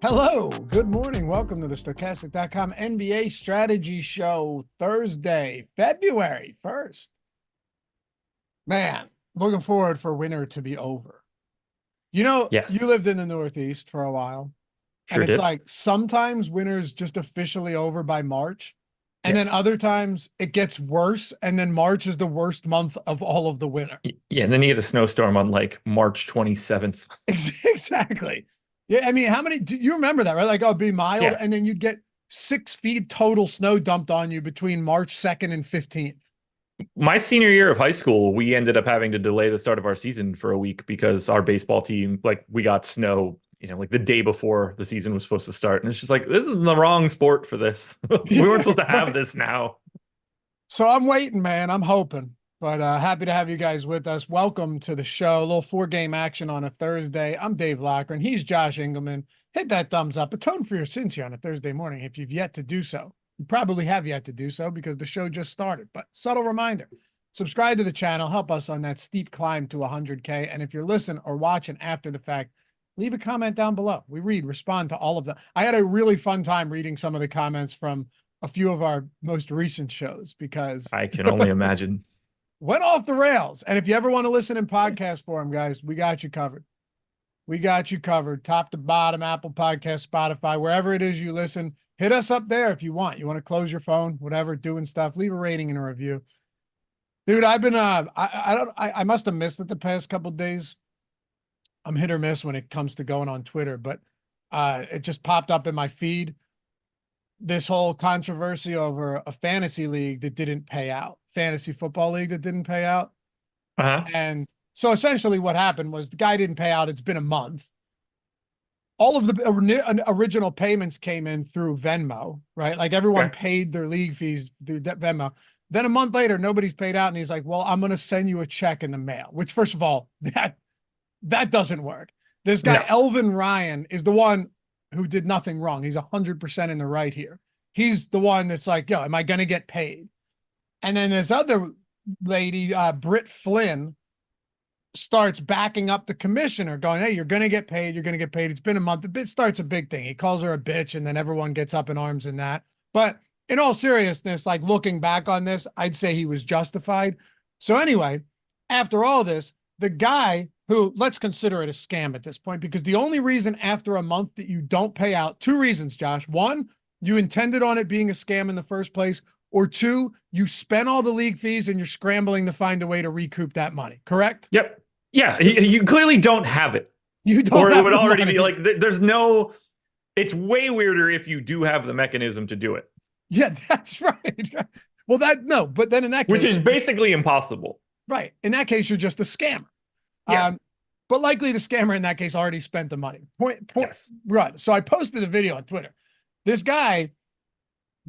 Hello, good morning. Welcome to the Stochastic.com NBA Strategy Show, Thursday, February 1st. Man, looking forward for winter to be over. You know, you Yes, lived in the Northeast for a while, and sure it's did. like sometimes winter's just officially over by March, and then Yes. other times it gets worse, and then March is the worst month of all of the winter. Yeah, and then you get a snowstorm on like March 27th. Exactly. Yeah, I mean, how many do you remember that, right? Like, oh, it'd be mild, Yeah. and then you'd get 6 feet total snow dumped on you between March 2nd and 15th. My senior year of high school, we ended up having to delay the start of our season for a week because our baseball team, like we got snow, like the day before the season was supposed to start. And it's just like, this is the wrong sport for this. We weren't Yeah, supposed to have right. this now. So I'm waiting, man. I'm hoping, but happy to have you guys with us. Welcome to the show. A little 4 game action on a Thursday. I'm Dave Loughran. He's Josh Engleman. Hit that thumbs up. Atone for your sins here on a Thursday morning if you've yet to do so. You probably have yet to do so because the show just started. But subtle reminder: subscribe to the channel. Help us on that steep climb to 100K. And if you're listening or watching after the fact, leave a comment down below. We read, respond to all of them. I had a really fun time reading some of the comments from a few of our most recent shows because I can only imagine. went off the rails. And if you ever want to listen in podcast form, guys, we got you covered. We got you covered, top to bottom, Apple Podcast, Spotify, wherever it is you listen. Hit us up there if you want. You want to close your phone, whatever, doing stuff. Leave a rating and a review, dude. I've been I must have missed it the past couple of days. I'm hit or miss when it comes to going on Twitter, but it just popped up in my feed, this whole controversy over a fantasy league that didn't pay out, fantasy football league that didn't pay out. Uh-huh. And so essentially what happened was the guy didn't pay out. It's been a month. All of the original payments came in through Venmo, right? Like everyone Okay. paid their league fees through Venmo. Then a month later, nobody's paid out. And he's like, well, I'm going to send you a check in the mail, which first of all, that doesn't work. This guy, No. Elvin Ryan, is the one who did nothing wrong. He's 100% in the right here. He's the one that's like, yo, am I going to get paid? And then this other lady, Britt Flynn, starts backing up the commissioner, going, hey, you're going to get paid. You're going to get paid. It's been a month. It starts a big thing. He calls her a bitch, and then everyone gets up in arms in that. But in all seriousness, like looking back on this, I'd say he was justified. So anyway, after all this, the guy who, let's consider it a scam at this point, because the only reason after a month that you don't pay out, two reasons, Josh. One, you intended on it being a scam in the first place, or two, you spent all the league fees and you're scrambling to find a way to recoup that money. Correct? Yep. Yeah, you clearly don't have it. You Or don't it have would the already be money. like, there's no, it's way weirder if you do have the mechanism to do it, Yeah, that's right. Well, no, but then in that which case, is basically impossible. right. In that case, you're just a scammer. Yeah. But likely the scammer in that case already spent the money. Point, Yes. right. So I posted a video on Twitter. This guy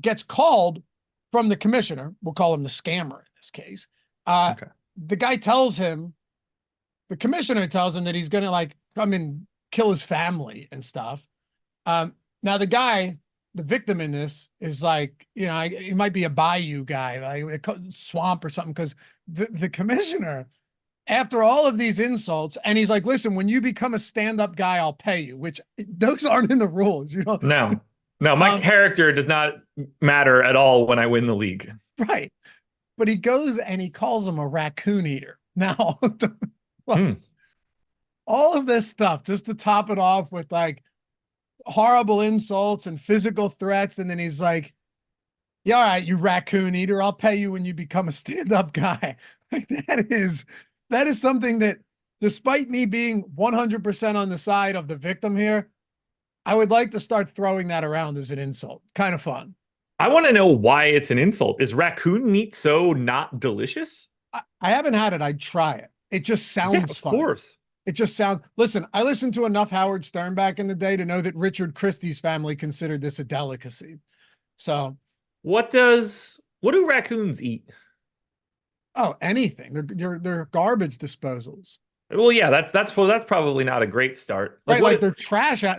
gets called from the commissioner. We'll call him the scammer in this case. Okay. The guy tells him, the commissioner tells him that he's going to like come and kill his family and stuff. Now the guy, the victim in this is like, he might be a bayou guy, like a swamp or something. Cause the commissioner, after all of these insults, and he's like, listen, when you become a stand-up guy, I'll pay you, which those aren't in the rules, No, no, my Um, character does not matter at all when I win the league. right. But he goes and he calls him a raccoon eater. Now, Hmm. all of this stuff just to top it off with like horrible insults and physical threats. And then he's like, yeah, all right, you raccoon eater, I'll pay you when you become a stand-up guy. Like that is something that, despite me being 100% on the side of the victim here, I would like to start throwing that around as an insult. Kind of fun. I want to know why it's an insult. Is raccoon meat so not delicious? I haven't had it. I'd try it. It just Yeah, sounds of fun. course. It just sounds, listen, I listened to enough Howard Stern back in the day to know that Richard Christie's family considered this a delicacy. So, What do raccoons eat? oh, anything. They're garbage disposals. Well, yeah, that's probably not a great start. Like Right? Like what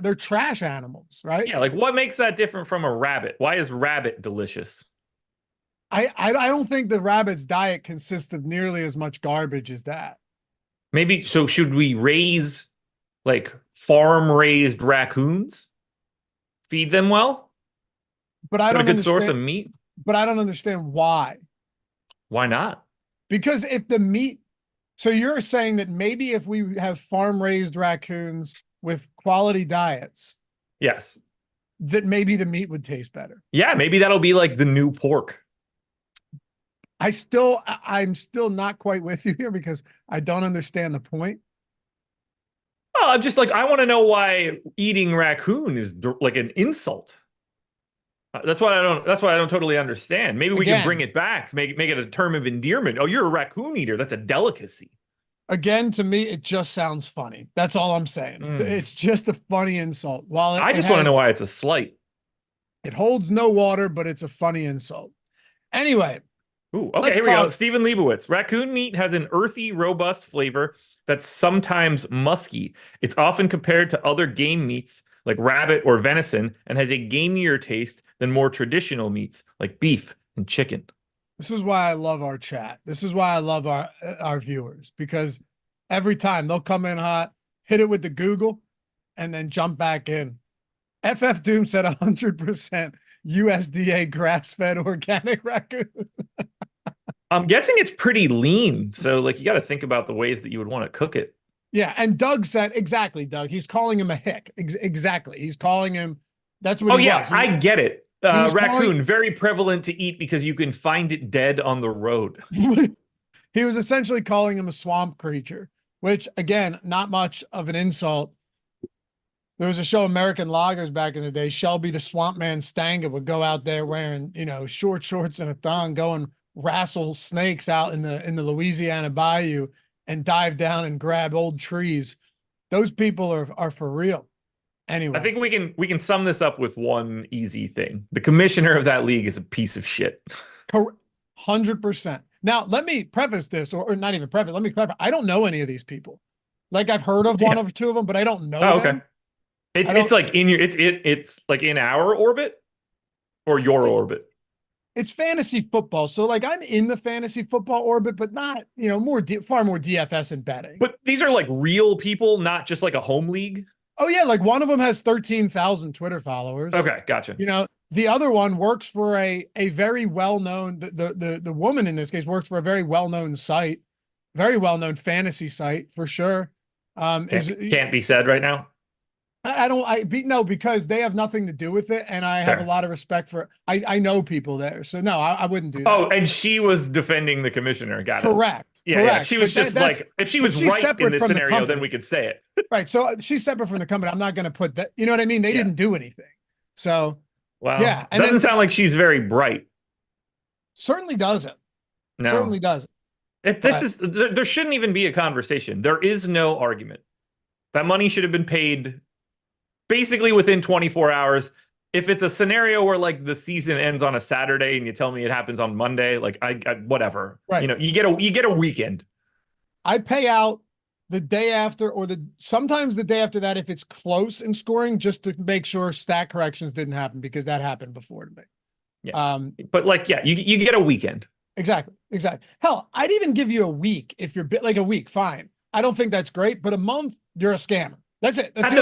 they're trash animals, right? yeah, like what makes that different from a rabbit? Why is rabbit delicious? I don't think the rabbit's diet consists of nearly as much garbage as that. Maybe so should we raise like farm raised raccoons? Feed them well. But I Got a don't good source of understand. meat. But I don't understand why. Why not? Because if the meat, so you're saying that maybe if we have farm raised raccoons with quality diets, Yes. that maybe the meat would taste better. Yeah, maybe that'll be like the new pork. I'm still not quite with you here because I don't understand the point. Oh, I'm just like, I want to know why eating raccoon is like an insult. That's why I don't totally understand. Maybe we can bring Again, it back, make it a term of endearment. Oh, you're a raccoon eater. That's a delicacy. again, to me, it just sounds funny. That's all I'm saying. Mm. It's just a funny insult. While I just want to know why it's a slight. it holds no water, but it's a funny insult. Anyway, Ooh, okay, let's here we go. talk. Stephen Leibowitz. Raccoon meat has an earthy, robust flavor that's sometimes musky. It's often compared to other game meats like rabbit or venison and has a gamier taste than more traditional meats like beef and chicken. This is why I love our chat. This is why I love our viewers, because every time they'll come in hot, hit it with the Google, and then jump back in. FF Doom said 100% USDA grass-fed organic raccoon. I'm guessing it's pretty lean, so like you got to think about the ways that you would want to cook it. Yeah, and Doug said exactly. Doug, he's calling him a hick. Exactly, he's calling him. That's what. Oh he yeah, was. I get it. Raccoon, calling, very prevalent to eat because you can find it dead on the road. he was essentially calling him a swamp creature, which again, not much of an insult. There was a show, American Loggers, back in the day. Shelby the Swamp Man Stanger would go out there wearing, short shorts and a thong, go and wrestle snakes out in the Louisiana bayou and dive down and grab old trees. Those people are for real. Anyway, I think we can sum this up with one easy thing. The commissioner of that league is a piece of shit. 100%. Now, let me preface this, or not even preface. Let me clarify. I don't know any of these people. Like I've heard of one or two of them, but I don't know them. Okay. It's like in your it's like in our orbit or your orbit. It's fantasy football. So like I'm in the fantasy football orbit, but not, far more DFS and betting. But these are like real people, not just like a home league. Oh yeah, like one of them has 13,000 Twitter followers. Okay, gotcha. The other one works for a very well-known, the woman in this case works for a very well-known site, very well-known fantasy site for sure. Can't be said right now. No, because they have nothing to do with it, and I have a lot of respect for. I know people there, so no, I wouldn't do that. Oh, and she was defending the commissioner. Got it. Correct. Yeah, correct. yeah. She was just like, if she was right in this scenario, then we could say it. Right. So she's separate from the company. I'm not going to put that. You know what I mean? They didn't do anything. So. Well, yeah, and doesn't sound like she's very bright. Certainly doesn't. No. Certainly doesn't. There shouldn't even be a conversation. There is no argument. That money should have been paid basically within 24 hours. If it's a scenario where like the season ends on a Saturday and you tell me it happens on Monday, like I whatever. Right. You get a weekend. I pay out the day after or sometimes the day after that if it's close in scoring, just to make sure stat corrections didn't happen, because that happened before to me. Yeah. But like, yeah, you get a weekend. Exactly. Hell, I'd even give you a week if you're like a week. Fine. I don't think that's great, but a month, you're a scammer. That's it. That's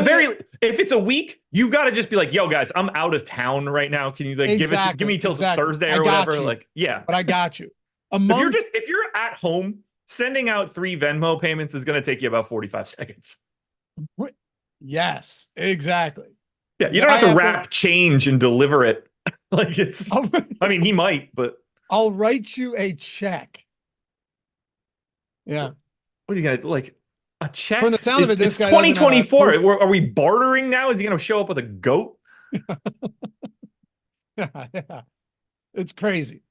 if it's a week, you got to just be like, yo guys, I'm out of town right now. Can you like give me till Thursday or whatever? Like, yeah. But I got you. A month. If you're at home, sending out 3 Venmo payments is going to take you about 45 seconds. Yes, exactly. Yeah, you don't have to wrap change and deliver it. Like it's, I mean, he might, but. I'll write you a check. Yeah. What are you going to, like, a check? From the sound of it, this guy 2024. Are we bartering now? Is he going to show up with a goat? Yeah. It's crazy.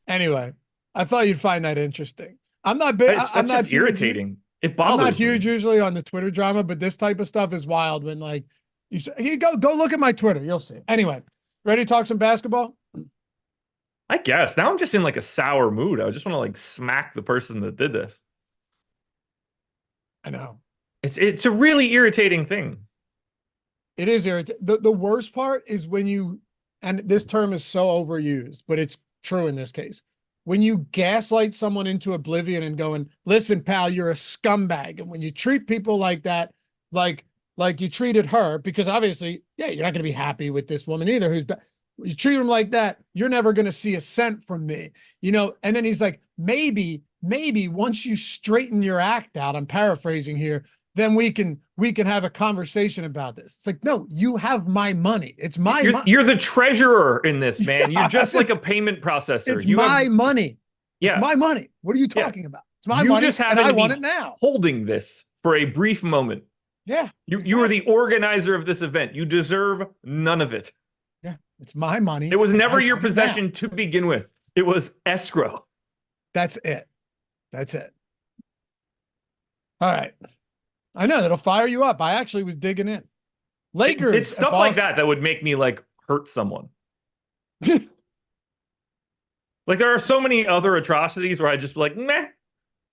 Anyway, I thought you'd find that interesting. I'm not big. That's just irritating. It bothers me. I'm not huge usually on the Twitter drama, but this type of stuff is wild. When like you go look at my Twitter, you'll see. Anyway, ready to talk some basketball? I guess. Now I'm just in like a sour mood. I just want to like smack the person that did this. I know. It's a really irritating thing. It is irritating. The worst part is when you, and this term is so overused, but it's true in this case. When you gaslight someone into oblivion and going, listen, pal, you're a scumbag. And when you treat people like that, like like you treated her, because obviously, yeah, you're not going to be happy with this woman either. You treat him like that, you're never going to see a cent from me, And then he's like, maybe once you straighten your act out, I'm paraphrasing here, then we can have a conversation about this. It's like, no, you have my money. It's my money. You're the treasurer in this, man. Yeah. You're just like a payment processor. It's my money. Yeah. It's my money. What are you talking about? It's my money, just and I want it now. Holding this for a brief moment. Yeah. You are the organizer of this event. You deserve none of it. Yeah. It's my money. It was never your possession to begin with. It was escrow. That's it. All right. I know that'll fire you up. I actually was digging in. Lakers. It's stuff like that would make me like hurt someone. Like there are so many other atrocities where I just be like, meh.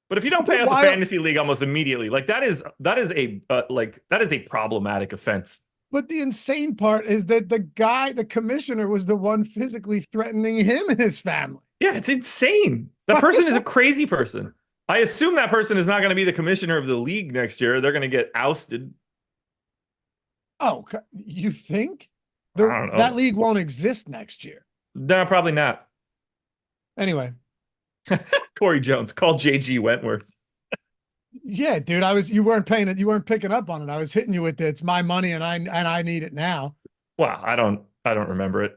But if you don't pay out the fantasy league almost immediately, like that is a problematic offense. But the insane part is that the commissioner, was the one physically threatening him and his family. Yeah, it's insane. That person is a crazy person. I assume that person is not going to be the commissioner of the league next year. They're going to get ousted. Oh, you think? I don't know. That league won't exist next year. No, probably not. Anyway. Corey Jones, call JG Wentworth. Yeah, dude, you weren't picking up on it. I was hitting you with it. It's my money and I need it now. Wow, I don't remember it.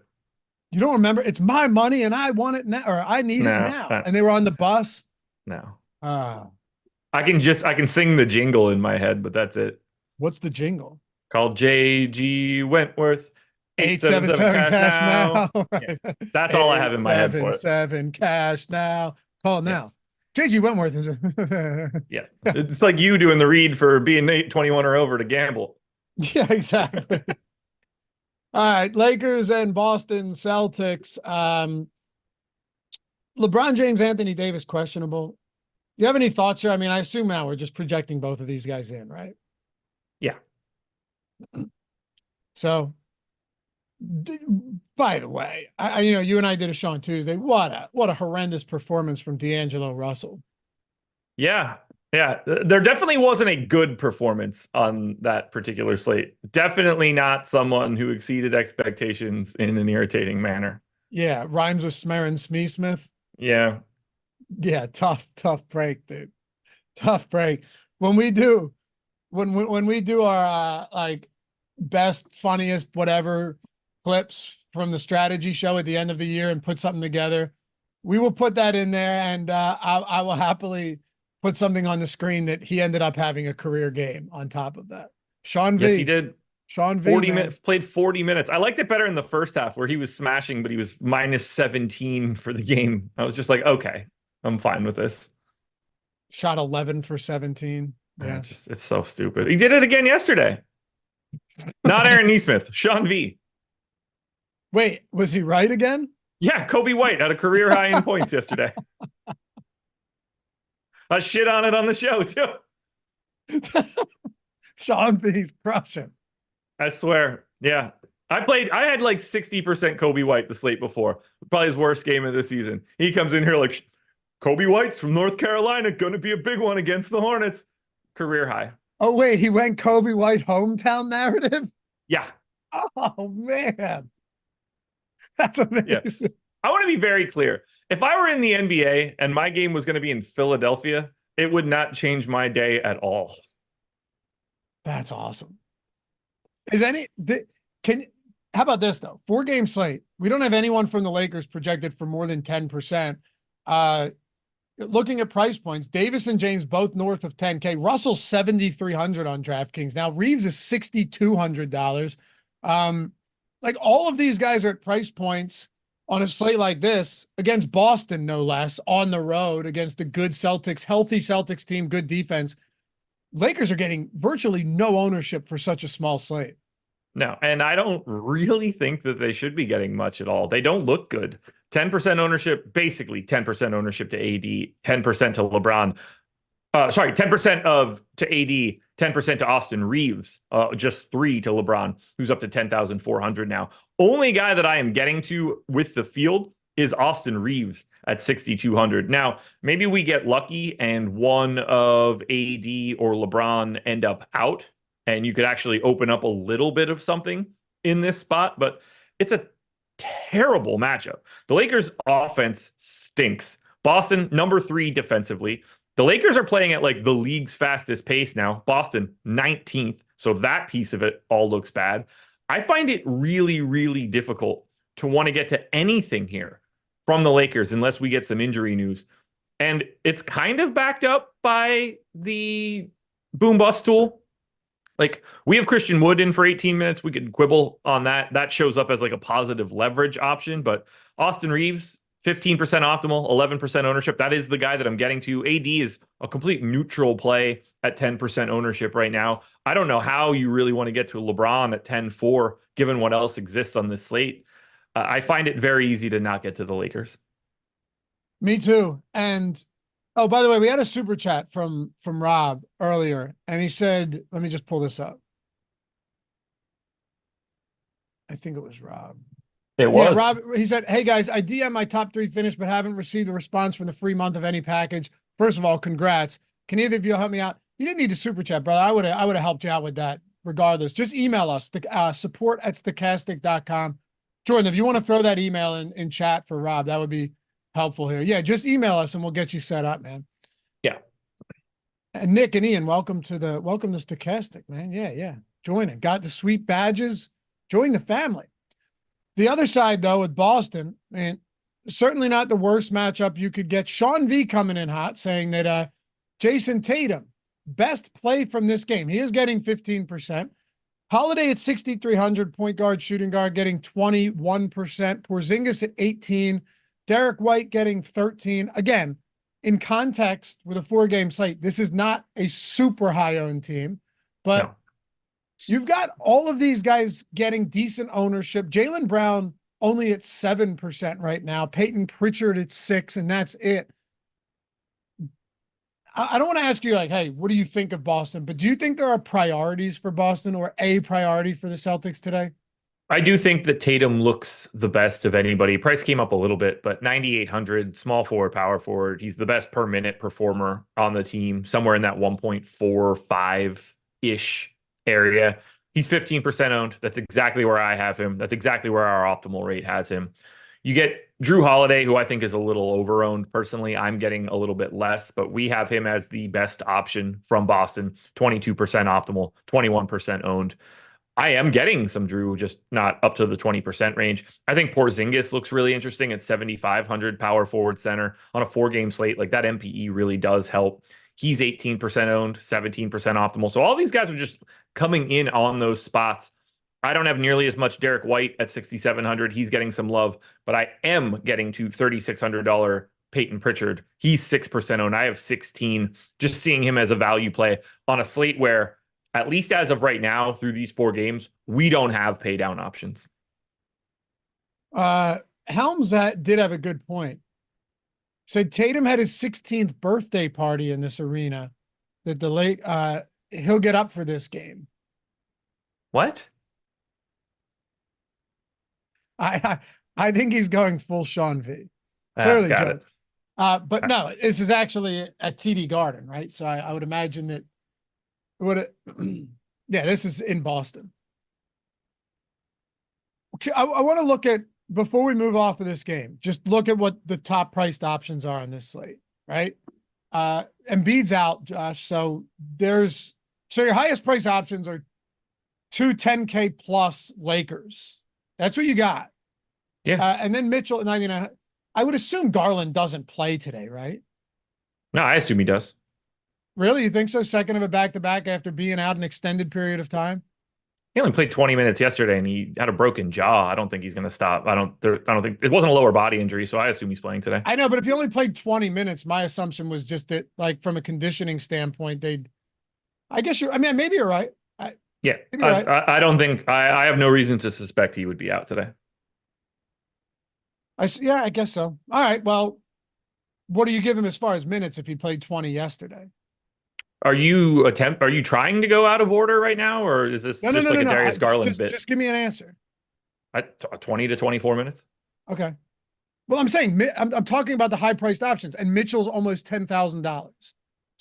You don't remember? It's my money and I want it now, or I need it now. And they were on the bus. No. I can sing the jingle in my head, but that's it. What's the jingle? Called JG Wentworth. 877 cash now. Right. Yeah. That's all I have in my head for it. 7 cash now. Call now. Yeah. JG Wentworth is yeah. It's like you doing the read for being 21 or over to gamble. Yeah, exactly. All right, Lakers and Boston Celtics. LeBron James, Anthony Davis, questionable. You have any thoughts here? I mean, I assume now we're just projecting both of these guys in, right? Yeah. So, by the way, you and I did a show on Tuesday. What a horrendous performance from D'Angelo Russell. Yeah. Yeah. There definitely wasn't a good performance on that particular slate. Definitely not someone who exceeded expectations in an irritating manner. Yeah. Rhymes with Smear Smith. Yeah. Yeah. Tough break, dude. Tough break. When we do our like best, funniest, whatever clips from the strategy show at the end of the year and put something together, we will put that in there, and I will happily put something on the screen that he ended up having a career game on top of that. Sean V. Yes, he did. Sean V. 40 minutes, played 40 minutes. I liked it better in the first half where he was smashing, but he was minus 17 for the game. I was just like, okay, I'm fine with this. Shot 11 for 17. Yeah. It's so stupid. He did it again yesterday. Not Aaron Nesmith, Sean V. Wait, was he right again? Yeah, Kobe White had a career high in points yesterday. I shit on it on the show too. Sean V's crushing. I swear. Yeah. I had like 60% Kobe White the slate before. Probably his worst game of the season. He comes in here like, Kobe White's from North Carolina, going to be a big one against the Hornets. Career high. Oh, wait, he went Kobe White hometown narrative? Yeah. Oh, man. That's amazing. Yeah. I want to be very clear. If I were in the NBA and my game was going to be in Philadelphia, it would not change my day at all. That's awesome. How about this though? 4-game slate. We don't have anyone from the Lakers projected for more than 10%. Looking at price points, Davis and James both north of 10K. Russell's 7,300 on DraftKings. Now Reeves is $6,200. Like all of these guys are at price points on a slate like this against Boston, no less, on the road against a good Celtics, healthy Celtics team, good defense. Lakers are getting virtually no ownership for such a small slate. No, and I don't really think that they should be getting much at all. They don't look good. 10% ownership, basically 10% ownership to AD, 10% to LeBron. 10% to AD, 10% to Austin Reeves, just 3 to LeBron, who's up to 10,400 now. Only guy that I am getting to with the field is Austin Reeves at 6,200. Now, maybe we get lucky and one of AD or LeBron end up out and you could actually open up a little bit of something in this spot, but it's a terrible matchup. The Lakers offense stinks. Boston, number 3 defensively. The Lakers are playing at like the league's fastest pace now. Boston, 19th. So that piece of it all looks bad. I find it really, really difficult to want to get to anything here from the Lakers unless we get some injury news. And it's kind of backed up by the boom bust tool. Like, we have Christian Wood in for 18 minutes. We could quibble on that. That shows up as like a positive leverage option. But Austin Reeves, 15% optimal, 11% ownership. That is the guy that I'm getting to. AD is a complete neutral play at 10% ownership right now. I don't know how you really want to get to LeBron at 10-4, given what else exists on this slate. I find it very easy to not get to the Lakers. Me too. And oh, by the way, we had a super chat from Rob earlier, and he said, let me just pull this up. I think it was Rob. It was. Yeah, Rob, he said, hey guys, I DM my top 3 finish, but haven't received a response from the free month of any package. First of all, congrats. Can either of you help me out? You didn't need a super chat, brother. I would have helped you out with that regardless. Just email us, support@stochastic.com. Jordan, if you want to throw that email in chat for Rob, that would be helpful here. Yeah, just email us and we'll get you set up, man. Yeah. And Nick and Ian, welcome to Stochastic, man. Yeah. Join it. Got the sweet badges. Join the family. The other side, though, with Boston, and certainly not the worst matchup you could get. Sean V coming in hot, saying that Jason Tatum, best play from this game. He is getting 15%. Holiday at 6,300, point guard, shooting guard, getting 21%. Porzingis at 18. Derek White getting 13. Again, in context with a 4-game slate, this is not a super high-owned team, but no. You've got all of these guys getting decent ownership. Jaylen Brown only at 7% right now. Peyton Pritchard at 6%, and that's it. I don't want to ask you like, hey, what do you think of Boston? But do you think there are priorities for Boston or a priority for the Celtics today? I do think that Tatum looks the best of anybody. Price came up a little bit, but 9,800, small forward, power forward. He's the best per minute performer on the team, somewhere in that 1.45-ish area. He's 15% owned. That's exactly where I have him. That's exactly where our optimal rate has him. You get Drew Holiday, who I think is a little over-owned. Personally, I'm getting a little bit less, but we have him as the best option from Boston. 22% optimal, 21% owned. I am getting some Drew, just not up to the 20% range. I think Porzingis looks really interesting at 7,500 power forward center on a 4-game slate. Like, that MPE really does help. He's 18% owned, 17% optimal. So all these guys are just coming in on those spots. I don't have nearly as much Derek White at 6,700. He's getting some love, but I am getting to $3,600 Peyton Pritchard. He's 6% owned. I have 16. Just seeing him as a value play on a slate where, at least as of right now, through these 4 games, we don't have pay down options. Helms did have a good point. Said Tatum had his 16th birthday party in this arena. That the late he'll get up for this game. What? I think he's going full Sean V. Clearly, got it. But no, this is actually at TD Garden, right? So I would imagine that yeah, this is in Boston. Okay, I want to look at, before we move off of this game, just look at what the top priced options are on this slate, right? Embiid's out, Josh. So your highest price options are 2 10K plus Lakers. That's what you got. Yeah. And then Mitchell at 99. I would assume Garland doesn't play today, right? No, I assume he does. Really? You think so? Second of a back-to-back after being out an extended period of time? He only played 20 minutes yesterday and he had a broken jaw. I don't think he's going to stop. I don't think it wasn't a lower body injury. So I assume he's playing today. I know, but if he only played 20 minutes, my assumption was just that, like, from a conditioning standpoint, maybe you're right. Yeah. I don't think, I have no reason to suspect he would be out today. I guess so. All right. Well, what do you give him as far as minutes if he played 20 yesterday? Are you trying to go out of order right now, or is this a Darius Garland bit? Just give me an answer. 20 to 24 minutes. Okay. Well, I'm saying I'm talking about the high priced options, and Mitchell's almost $10,000.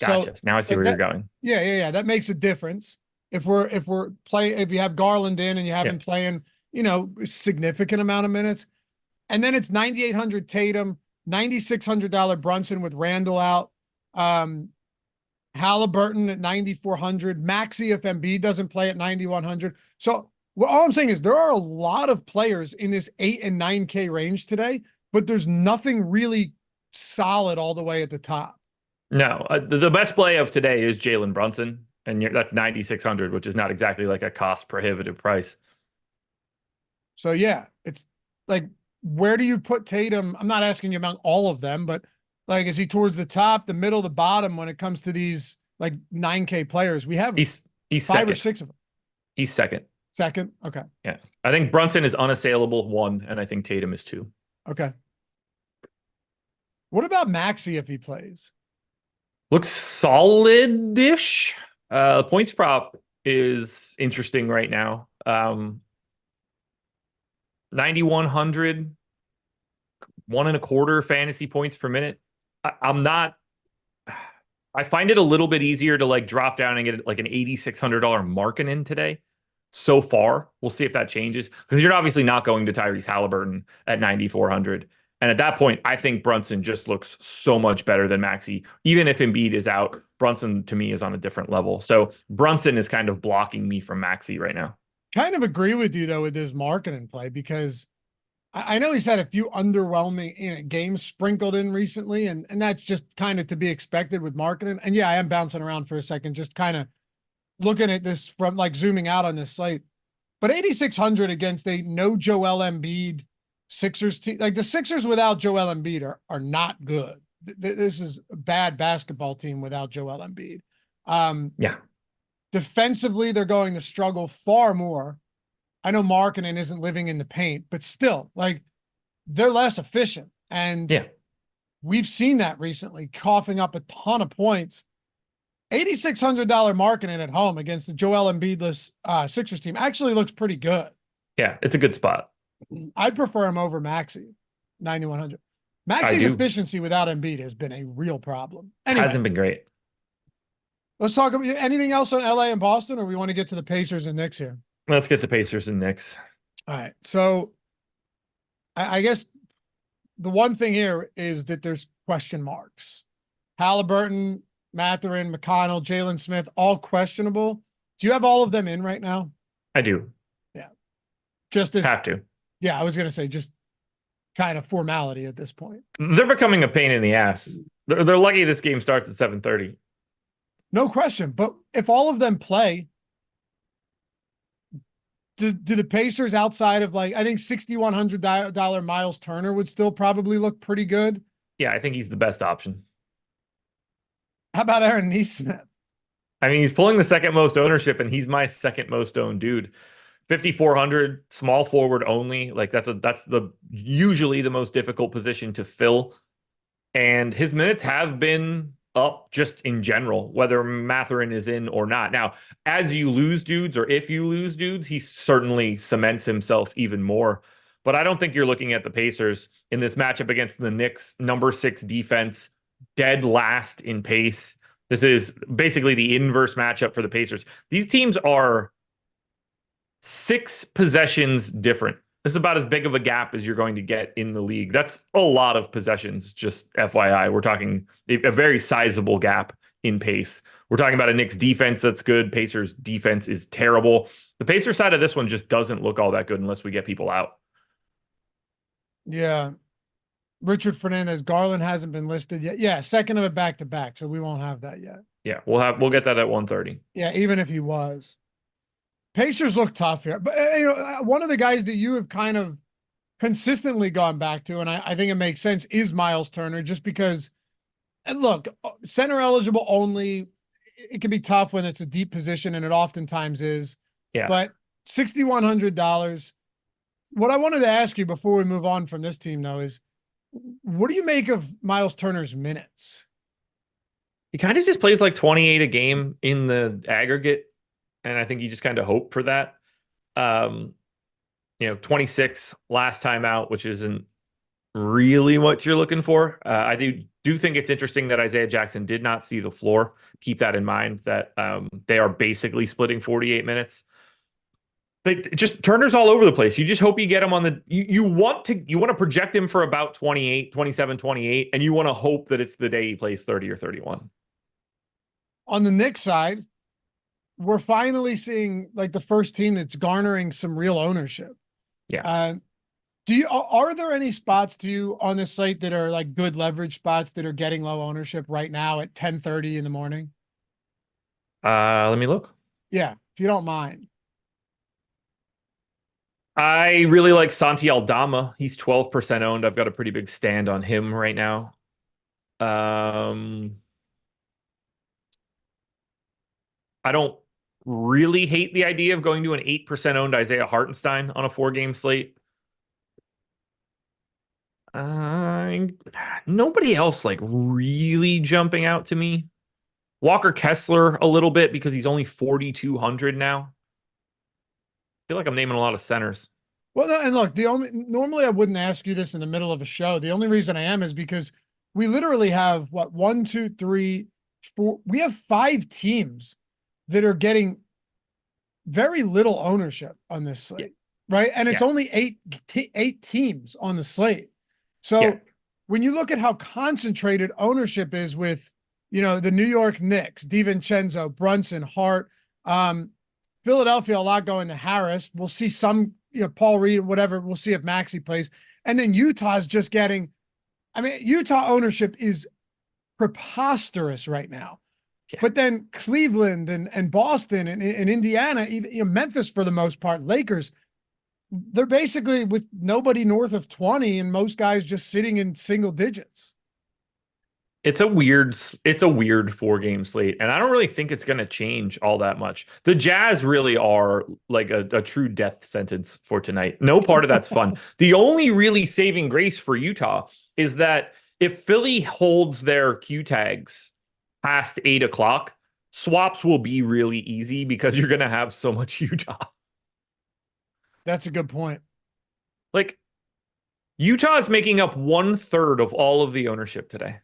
Gotcha. So now I see where you're going. Yeah. That makes a difference. if we're playing, if you have Garland in and you have him playing, a significant amount of minutes, and then it's 9,800 Tatum, $9,600 Brunson with Randall out, Halliburton at 9,400, Maxey if Embiid doesn't play at 9,100. So all I'm saying is there are a lot of players in this 8 and 9K range today, but there's nothing really solid all the way at the top. No, the best play of today is Jalen Brunson, and that's 9,600, which is not exactly like a cost prohibitive price. So yeah, it's like, where do you put Tatum? I'm not asking you about all of them, but like, is he towards the top, the middle, the bottom when it comes to these like 9K players? We have he's 5 second. or 6 of them. He's second. Second, okay. Yes, I think Brunson is unassailable 1, and I think Tatum is 2. Okay. What about Maxey if he plays? Looks solid-ish. Points prop is interesting right now. 9,100, 1.25 fantasy points per minute. I find it a little bit easier to like drop down and get like an $8,600 Markkanen today. So far, we'll see if that changes, because you're obviously not going to Tyrese Halliburton at 9,400. And at that point, I think Brunson just looks so much better than Maxey. Even if Embiid is out, Brunson to me is on a different level. So Brunson is kind of blocking me from Maxey right now. Kind of agree with you though with his Markkanen play, because I know he's had a few underwhelming games sprinkled in recently, and that's just kind of to be expected with Markkanen. And yeah, I am bouncing around for a second, just kind of looking at this from like zooming out on this slate. But 8,600 against a no Joel Embiid Sixers team, like the Sixers without Joel Embiid are not good. This is a bad basketball team without Joel Embiid. Yeah. Defensively, they're going to struggle far more. I know Markkanen isn't living in the paint, but still, like, they're less efficient. And yeah, we've seen that recently, coughing up a ton of points. $8,600 Markkanen at home against the Joel Embiidless Sixers team actually looks pretty good. Yeah, it's a good spot. I'd prefer him over Maxey, 9,100. Maxey's efficiency without Embiid has been a real problem. Anyway, hasn't been great. Let's talk about anything else on LA and Boston, or we want to get to the Pacers and Knicks here? Let's get the Pacers and Knicks. All right. So I guess the one thing here is that there's question marks. Halliburton, Mathurin, McConnell, Jalen Smith, all questionable. Do you have all of them in right now? I do. Yeah. Just as have to. Yeah, I was going to say just kind of formality at this point. They're becoming a pain in the ass. They're lucky this game starts at 7:30. No question. But if all of them play, do the Pacers outside of like, I think $6,100 Miles Turner would still probably look pretty good. Yeah, I think he's the best option. How about Aaron Nesmith? I mean, he's pulling the second most ownership, and he's my second most owned dude. 5,400, small forward only. Like that's the usually the most difficult position to fill. And his minutes have been up just in general, whether Mathurin is in or not. Now, as you lose dudes, or if you lose dudes, he certainly cements himself even more. But I don't think you're looking at the Pacers in this matchup against the Knicks, number 6 defense, dead last in pace. This is basically the inverse matchup for the Pacers. These teams are 6 possessions different. This is about as big of a gap as you're going to get in the league. That's a lot of possessions, just FYI. We're talking a very sizable gap in pace. We're talking about a Knicks defense that's good. Pacers defense is terrible. The Pacers side of this one just doesn't look all that good unless we get people out. Yeah. Richard Fernandez, Garland hasn't been listed yet. Yeah, second of a back-to-back, so we won't have that yet. Yeah, we'll get that at 1:30. Yeah, even if he was. Pacers look tough here. But one of the guys that you have kind of consistently gone back to, and I think it makes sense, is Miles Turner, just because, and look, center eligible only, it can be tough when it's a deep position, and it oftentimes is. Yeah. But $6,100. What I wanted to ask you before we move on from this team, though, is what do you make of Miles Turner's minutes? He kind of just plays like 28 a game in the aggregate. And I think you just kind of hope for that. 26 last time out, which isn't really what you're looking for. I do think it's interesting that Isaiah Jackson did not see the floor. Keep that in mind that they are basically splitting 48 minutes. They just Turner's all over the place. You just hope you get him on you want to project him for about 28, 27, 28, and you want to hope that it's the day he plays 30 or 31. On the Knicks side, we're finally seeing like the first team that's garnering some real ownership. Yeah. Are there any spots on this site that are like good leverage spots that are getting low ownership right now at 10:30 in the morning? Let me look. Yeah, if you don't mind. I really like Santi Aldama. He's 12% owned. I've got a pretty big stand on him right now. I don't really hate the idea of going to an 8% owned Isaiah Hartenstein on a 4-game slate. Nobody else like really jumping out to me. Walker Kessler a little bit because he's only 4,200 now. I feel like I'm naming a lot of centers. Well, and look, normally I wouldn't ask you this in the middle of a show. The only reason I am is because we literally have what, 1, 2, 3, 4. We have 5 teams that are getting very little ownership on this slate, right? And it's only eight teams on the slate. So when you look at how concentrated ownership is with, the New York Knicks, DiVincenzo, Brunson, Hart, Philadelphia, a lot going to Harris. We'll see some, Paul Reed, whatever. We'll see if Maxey plays. And then Utah's just getting, Utah ownership is preposterous right now. Yeah. But then Cleveland and Boston and Indiana, even Memphis for the most part, Lakers, they're basically with nobody north of 20 and most guys just sitting in single digits. It's a weird 4-game slate, and I don't really think it's going to change all that much. The Jazz really are like a true death sentence for tonight. No part of that's fun. The only really saving grace for Utah is that if Philly holds their Q tags past 8 o'clock, swaps will be really easy because you're going to have so much Utah. That's a good point. Like, Utah is making up 1/3 of all of the ownership today.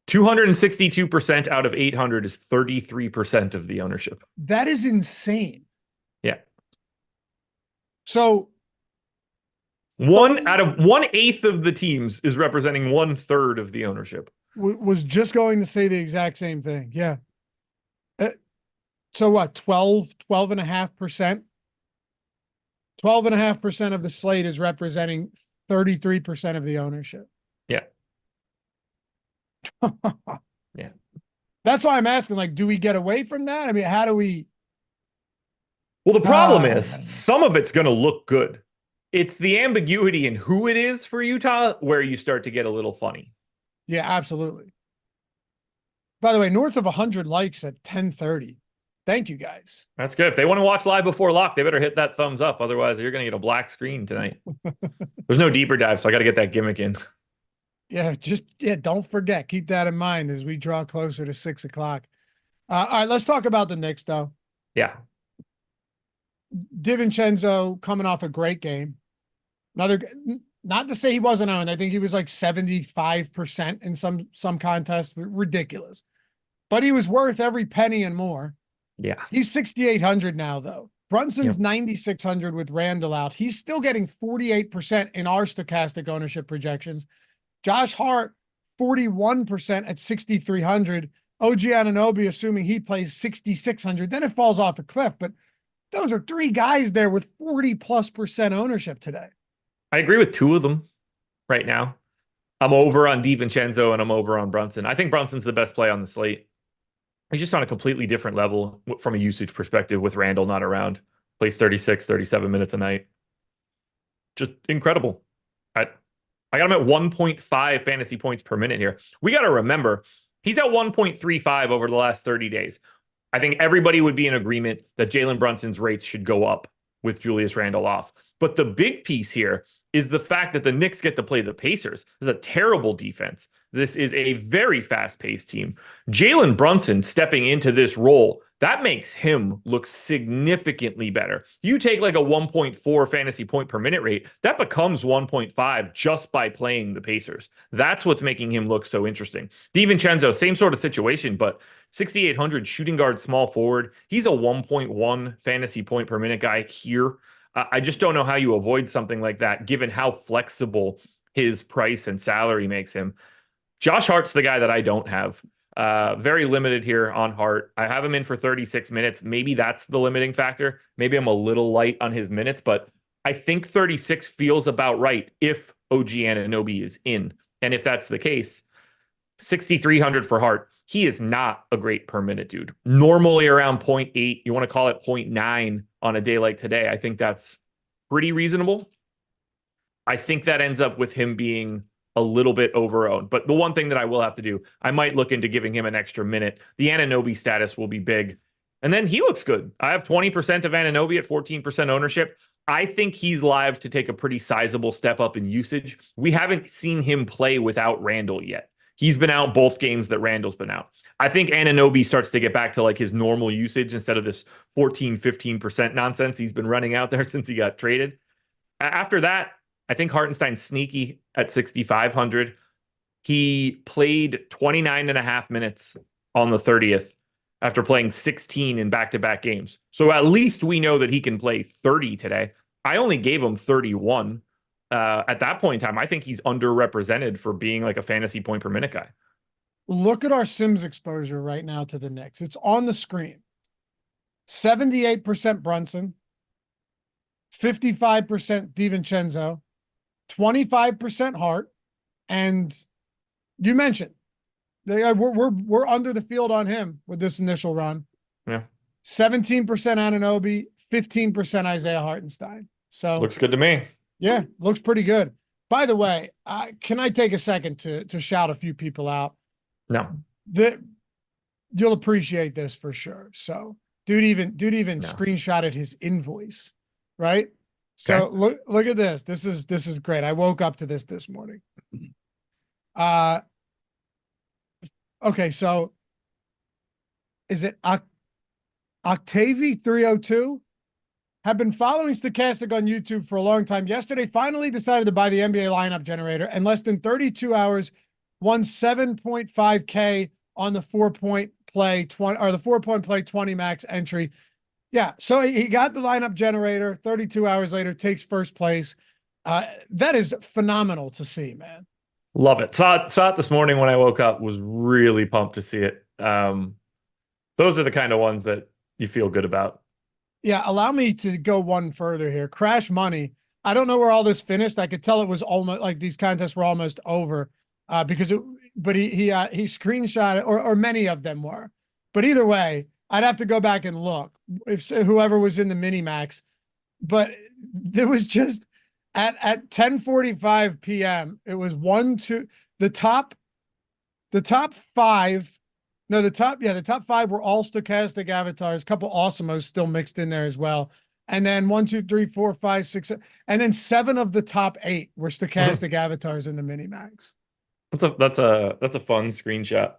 262% out of 800 is 33% of the ownership. That is insane. Yeah. So 1/8 of the teams is representing 1/3 of the ownership. Was just going to say the exact same thing. Yeah. So what, 12.5%? 12.5% of the slate is representing 33% of the ownership. Yeah. Yeah. That's why I'm asking, like, do we get away from that? How do we? Well, the problem is some of it's going to look good. It's the ambiguity in who it is for Utah where you start to get a little funny. Yeah, absolutely. By the way, north of 100 likes at 10:30. Thank you, guys. That's good. If they want to watch live before lock, they better hit that thumbs up. Otherwise, you're going to get a black screen tonight. There's no deeper dive, so I got to get that gimmick in. Yeah, don't forget. Keep that in mind as we draw closer to 6 o'clock. All right, let's talk about the Knicks, though. Yeah. DiVincenzo coming off a great game. Not to say he wasn't owned. I think he was like 75% in some contests. Ridiculous. But he was worth every penny and more. Yeah. He's 6,800 now, though. Brunson's 9,600 with Randall out. He's still getting 48% in our stochastic ownership projections. Josh Hart, 41% at 6,300. OG Anunoby, assuming he plays 6,600. Then it falls off a cliff. But those are 3 guys there with 40+% ownership today. I agree with 2 of them right now. I'm over on DiVincenzo and I'm over on Brunson. I think Brunson's the best play on the slate. He's just on a completely different level from a usage perspective with Randall not around. Plays 36, 37 minutes a night. Just incredible. I got him at 1.5 fantasy points per minute here. We got to remember, he's at 1.35 over the last 30 days. I think everybody would be in agreement that Jalen Brunson's rates should go up with Julius Randle off. But the big piece here is the fact that the Knicks get to play the Pacers. This is a terrible defense. This is a very fast-paced team. Jalen Brunson stepping into this role that makes him look significantly better. You take like a 1.4 fantasy point per minute rate, that becomes 1.5 just by playing the Pacers. That's what's making him look so interesting. DiVincenzo, same sort of situation, but 6,800 shooting guard, small forward. He's a 1.1 fantasy point per minute guy here. I just don't know how you avoid something like that, given how flexible his price and salary makes him. Josh Hart's the guy that I don't have. Very limited here on Hart. I have him in for 36 minutes. Maybe that's the limiting factor. Maybe I'm a little light on his minutes, but I think 36 feels about right if OG Anunoby is in. And if that's the case, 6,300 for Hart. He is not a great per minute dude. Normally around 0.8, you want to call it 0.9 on a day like today. I think that's pretty reasonable. I think that ends up with him being a little bit overowned. But the one thing that I will have to do, I might look into giving him an extra minute. The Anunoby status will be big. And then he looks good. I have 20% of Anunoby at 14% ownership. I think he's live to take a pretty sizable step up in usage. We haven't seen him play without Randall yet. He's been out both games that Randall's been out. I think Anunoby starts to get back to like his normal usage instead of this 14, 15% nonsense he's been running out there since he got traded. After that, I think Hartenstein's sneaky at 6,500. He played 29 and a half minutes on the 30th after playing 16 in back-to-back games. So at least we know that he can play 30 today. I only gave him 31. At that point in time, I think he's underrepresented for being like a fantasy point per minute guy. Look at our Sims exposure right now to the Knicks. It's on the screen. 78% Brunson, 55% DiVincenzo, 25% Hart, and you mentioned we're under the field on him with this initial run. Yeah. 17% Anunoby, 15% Isaiah Hartenstein. So looks good to me. Yeah, looks pretty good. By the way, can I take a second to shout a few people out? No. You'll appreciate this for sure. So dude even No. screenshotted his invoice, right? So Okay. look at this. This is great. I woke up to this morning. Okay, so is it Octavi 302? Have been following Stochastic on YouTube for a long time. Yesterday, finally decided to buy the NBA lineup generator, and less than 32 hours, won 7.5K on the 4-point play 20 or the 4-point play 20 max entry. Yeah, so he got the lineup generator. 32 hours later, takes first place. That is phenomenal to see, man. Love it. Saw it this morning when I woke up. Was really pumped to see it. Those are the kind of ones that you feel good about. Yeah, allow me to go one further here. Crash Money. I don't know where all this finished. I could tell it was almost like these contests were almost over because but he screenshot it, or many of them were. But either way, I'd have to go back and look if whoever was in the mini max. But there was just at 10:45 p.m. It was the top five. No, the top five were all stochastic avatars. A couple awesomos still mixed in there as well. And then 1, 2, 3, 4, 5, 6, and then 7 of the top 8 were stochastic avatars in the mini max. That's a fun screenshot.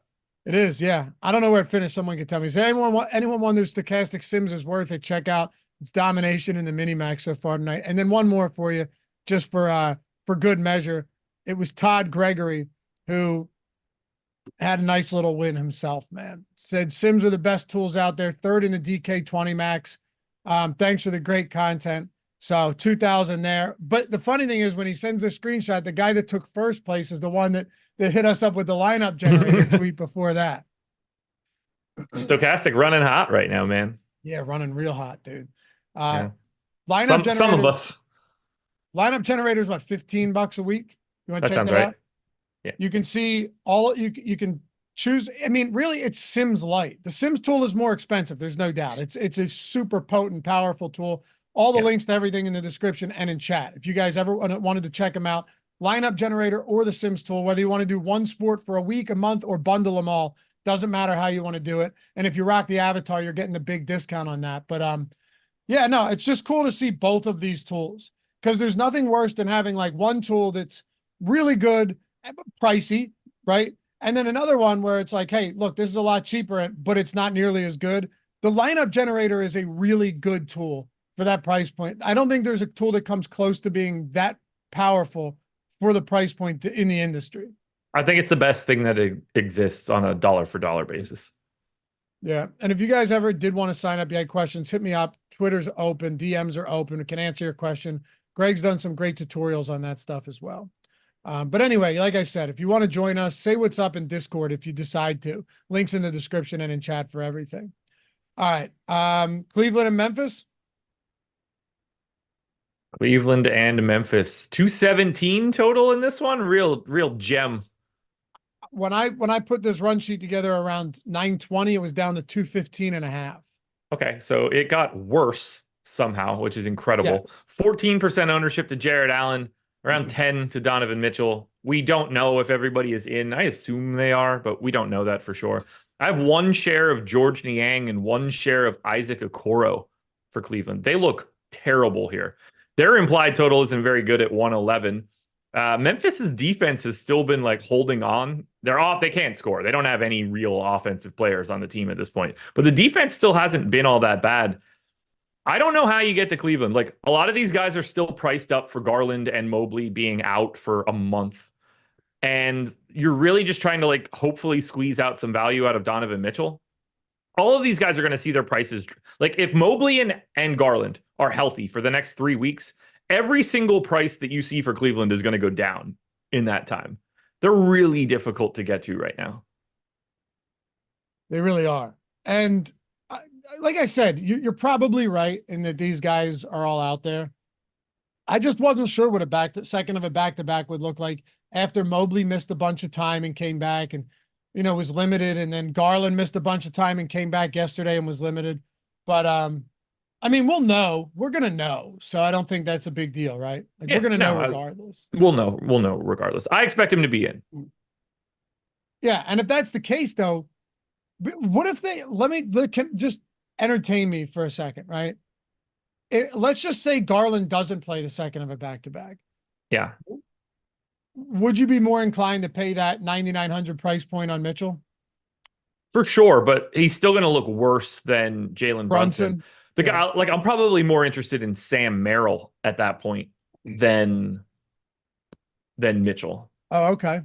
It is, yeah. I don't know where it finished. Someone can tell me. Is anyone wonder stochastic Sims is worth it? Check out its domination in the mini max so far tonight. And then one more for you, just for good measure. It was Todd Gregory who had a nice little win himself, man. Said Sims are the best tools out there. 3rd in the DK20 max. Thanks for the great content. So 2,000 there. But the funny thing is when he sends the screenshot, the guy that took first place is the one that hit us up with the lineup generator tweet before that. Stochastic running hot right now, man. Yeah, running real hot, dude. Yeah. Lineup generator. Some of us. Lineup generator is what, $15 a week? You want to check that right. out? Yeah. You can see you can choose. I mean, really, it's Sims Lite. The Sims tool is more expensive. There's no doubt. It's a super potent, powerful tool. All the links to everything in the description and in chat. If you guys ever wanted to check them out, lineup generator or the Sims tool, whether you want to do one sport for a week, a month, or bundle them all, doesn't matter how you want to do it. And if you rock the avatar, you're getting the big discount on that. But yeah, no, it's just cool to see both of these tools because there's nothing worse than having like one tool that's really good, pricey, right? And then another one where it's like, hey, look, this is a lot cheaper, but it's not nearly as good. the lineup generator is a really good tool for that price point. I don't think there's a tool that comes close to being that powerful for the price point in the industry. I think it's the best thing that exists on a dollar for dollar basis. Yeah. And if you guys ever did want to sign up, you had questions, hit me up. Twitter's open, DMs are open. We can answer your question. Greg's done some great tutorials on that stuff as well. But anyway, like I said, if you want to join us, say what's up in Discord if you decide to. Links in the description and in chat for everything. All right. Cleveland and Memphis. Cleveland and Memphis. 217 total in this one. Real gem. When I put this run sheet together around 920, it was down to 215.5. Okay, so it got worse somehow, which is incredible. Yes. 14% ownership to Jared Allen, around 10 to Donovan Mitchell. We don't know if everybody is in. I assume they are, but we don't know that for sure. I have one share of George Niang and one share of Isaac Okoro for Cleveland. They look terrible here. Their implied total isn't very good at 111. Memphis's defense has still been like holding on. They're off. They can't score. They don't have any real offensive players on the team at this point, but the defense still hasn't been all that bad. I don't know how you get to Cleveland. Like a lot of these guys are still priced up for Garland and Mobley being out for a month. And you're really just trying to like hopefully squeeze out some value out of Donovan Mitchell. All of these guys are going to see their prices. Like if Mobley and Garland are healthy for the next 3 weeks, every single price that you see for Cleveland is going to go down in that time. They're really difficult to get to right now. They really are. And like I said, you're probably right in that these guys are all out there. I just wasn't sure what a second of a back-to-back would look like after Mobley missed a bunch of time and came back and, was limited. And then Garland missed a bunch of time and came back yesterday and was limited. But, I mean, we'll know. We're going to know. So I don't think that's a big deal, right? Like we're going to know regardless. We'll know regardless. I expect him to be in. Yeah. And if that's the case, though, what if they just entertain me for a second, right? Let's just say Garland doesn't play the second of a back-to-back. Yeah. Would you be more inclined to pay that 9,900 price point on Mitchell? For sure, but he's still going to look worse than Jalen Brunson. The guy, like, I'm probably more interested in Sam Merrill at that point than Mitchell. Oh, okay.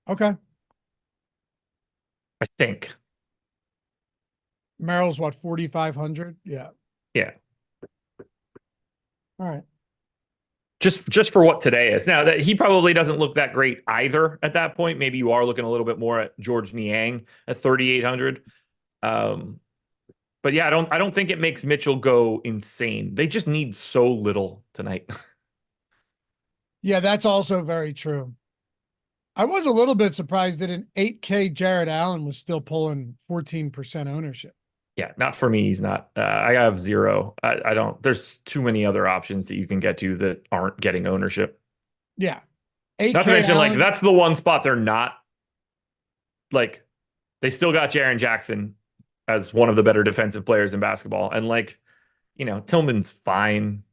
Okay. I think. Merrill's what, 4,500? Yeah. Yeah. All right. Just for what today is. Now that he probably doesn't look that great either at that point. Maybe you are looking a little bit more at George Niang at 3,800. But yeah, I don't think it makes Mitchell go insane. They just need so little tonight. Yeah, that's also very true. I was a little bit surprised that an 8K Jared Allen was still pulling 14% ownership. Yeah, not for me. He's not. I have 0. I don't. There's too many other options that you can get to that aren't getting ownership. Yeah. 8K not to mention, Allen, like, that's the one spot they're not. Like, they still got Jaren Jackson as one of the better defensive players in basketball. And, like, Tillman's fine.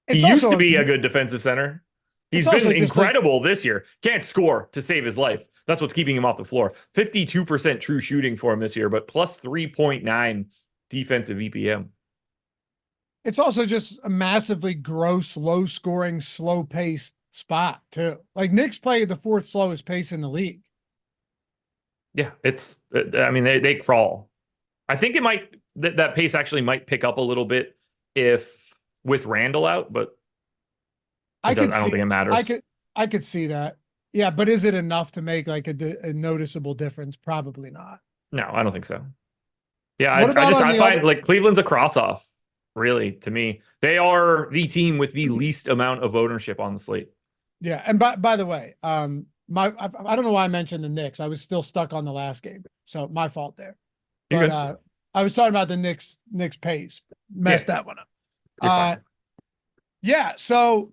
He used to be a good defensive center. He's been incredible this year. Can't score to save his life. That's what's keeping him off the floor. 52% true shooting for him this year, but plus 3.9 defensive EPM. It's also just a massively gross, low-scoring, slow-paced spot, too. Like, Knicks play at the 4th slowest pace in the league. Yeah, they crawl. I think it might, that pace actually might pick up a little bit with Randall out, but I don't think it matters. I could see that. Yeah, but is it enough to make like a noticeable difference? Probably not. No, I don't think so. Yeah, I find like Cleveland's a cross-off, really, to me. They are the team with the least amount of ownership on the slate. Yeah, and by the way, I don't know why I mentioned the Knicks. I was still stuck on the last game, so my fault there. But I was talking about the Knicks pace. Messed that one up. Yeah, so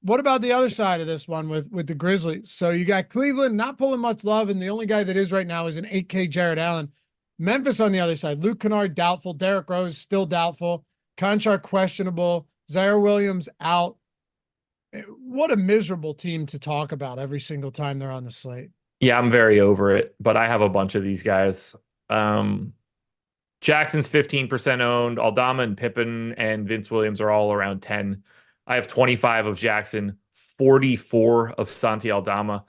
what about the other side of this one with the Grizzlies? So you got Cleveland not pulling much love, and the only guy that is right now is an 8K Jared Allen. Memphis on the other side, Luke Kennard doubtful, Derrick Rose still doubtful, Conchar questionable, Zaire Williams out. What a miserable team to talk about every single time they're on the slate. Yeah, I'm very over it, but I have a bunch of these guys. Jackson's 15% owned. Aldama and Pippen and Vince Williams are all around 10. I have 25 of Jackson, 44 of Santi Aldama.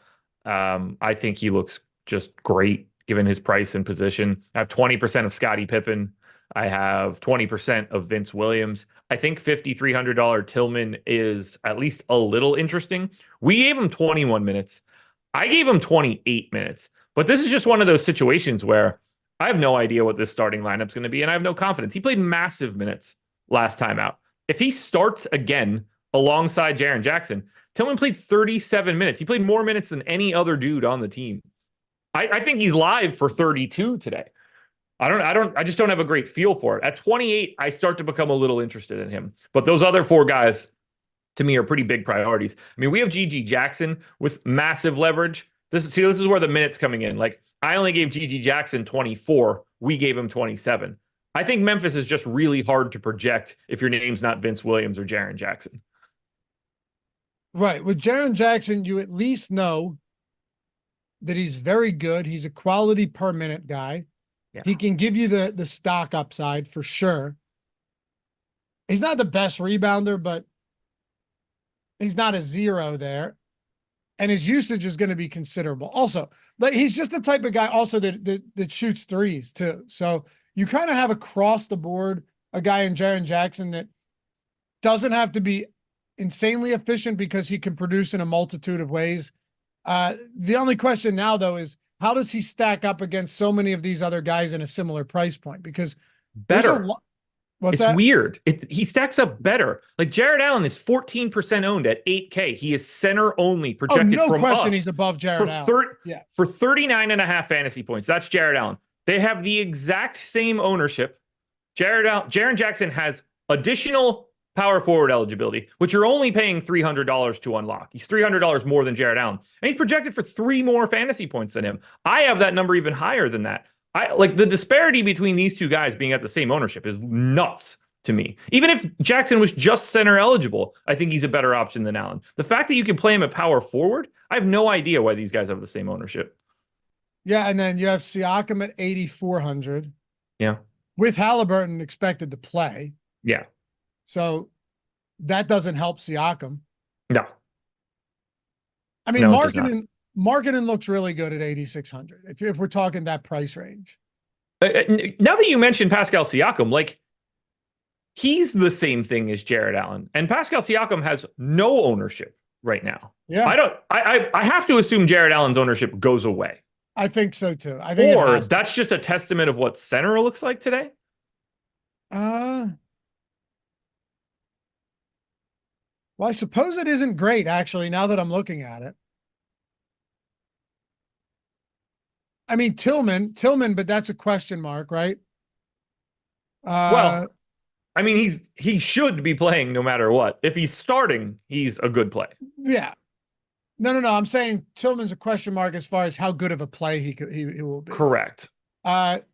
I think he looks just great given his price and position. I have 20% of Scottie Pippen. I have 20% of Vince Williams. I think $5,300 Tillman is at least a little interesting. We gave him 21 minutes. I gave him 28 minutes. But this is just one of those situations where I have no idea what this starting lineup's going to be, and I have no confidence. He played massive minutes last time out. If he starts again alongside Jaren Jackson, Tillman played 37 minutes. He played more minutes than any other dude on the team. I think he's live for 32 today. I just don't have a great feel for it. At 28, I start to become a little interested in him. But those other four guys, to me, are pretty big priorities. I mean, we have GG Jackson with massive leverage. This is where the minutes coming in. Like, I only gave GG Jackson 24. We gave him 27. I think Memphis is just really hard to project if your name's not Vince Williams or Jaren Jackson. Right. With Jaren Jackson, you at least know that he's very good. He's a quality per minute guy. Yeah. He can give you the stock upside for sure. He's not the best rebounder, but he's not a zero there. And his usage is going to be considerable. Also, like, he's just the type of guy also that shoots threes too. So you kind of have across the board a guy in Jaren Jackson that doesn't have to be insanely efficient because he can produce in a multitude of ways. The only question now, though, is how does he stack up against so many of these other guys in a similar price point? Because better. It's weird. He stacks up better. Like, Jared Allen is 14% owned at 8K. He is center only projected no from question us he's above Jared Allen. For 39.5 fantasy points. That's Jared Allen. They have the exact same ownership. Jaren Jackson has additional power forward eligibility, which you're only paying $300 to unlock. He's $300 more than Jared Allen. And he's projected for 3 more fantasy points than him. I have that number even higher than that. Like, the disparity between these two guys being at the same ownership is nuts to me. Even if Jackson was just center eligible, I think he's a better option than Allen. The fact that you can play him at power forward, I have no idea why these guys have the same ownership. Yeah, and then you have Siakam at 8,400. Yeah. With Halliburton expected to play. Yeah. So that doesn't help Siakam. No. I mean, Markkanen looks really good at 8,600. If we're talking that price range. Now that you mentioned Pascal Siakam, like, he's the same thing as Jared Allen, and Pascal Siakam has no ownership right now. Yeah, I have to assume Jared Allen's ownership goes away. I think so too. I think, or that's just a testament of what center looks like today. Well, I suppose it isn't great, actually, now that I'm looking at it. I mean, Tillman, but that's a question mark, right? Well, I mean, he should be playing no matter what. If he's starting, he's a good play. Yeah. No. I'm saying Tillman's a question mark as far as how good of a play he will be. Correct. It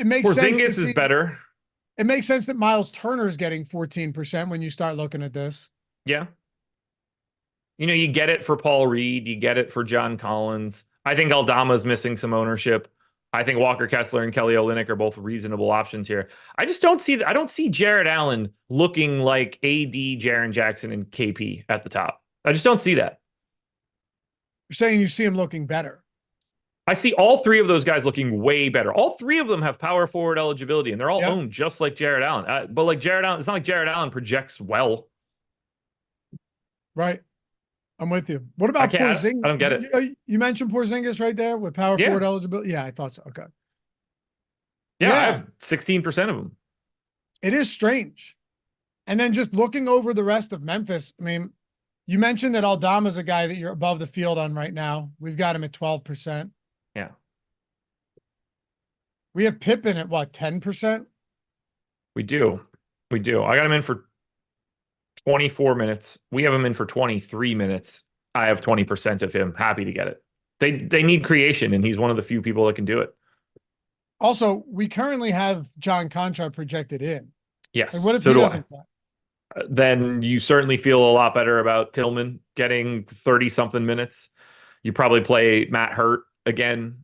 makes sense. Porzingis is better. It makes sense that Miles Turner is getting 14% when you start looking at this. Yeah. You know, you get it for Paul Reed. You get it for John Collins. I think Aldama's missing some ownership. I think Walker Kessler and Kelly Olynyk are both reasonable options here. I just don't see I don't see Jared Allen looking like AD, Jaren Jackson, and KP at the top. I just don't see that. You're saying you see him looking better. I see all 3 of those guys looking way better. All 3 of them have power forward eligibility, and they're all owned just like Jared Allen. But like Jared Allen, it's not like Jared Allen projects well. Right. I'm with you. What about Porzingis? I don't get it. You mentioned Porzingis right there with power forward eligibility. Yeah, I thought so. Okay. Yeah, I have 16% of them. It is strange. And then just looking over the rest of Memphis, I mean, you mentioned that Aldama's a guy that you're above the field on right now. We've got him at 12%. Yeah. We have Pippen at what, 10%? We do. I got him in for 24 minutes. We have him in for 23 minutes. I have 20% of him. Happy to get it. They need creation, and he's one of the few people that can do it. Also, we currently have John Conchar projected in. Yes. And what if he doesn't play? Then you certainly feel a lot better about Tillman getting 30-something minutes. You probably play Matt Hurt again.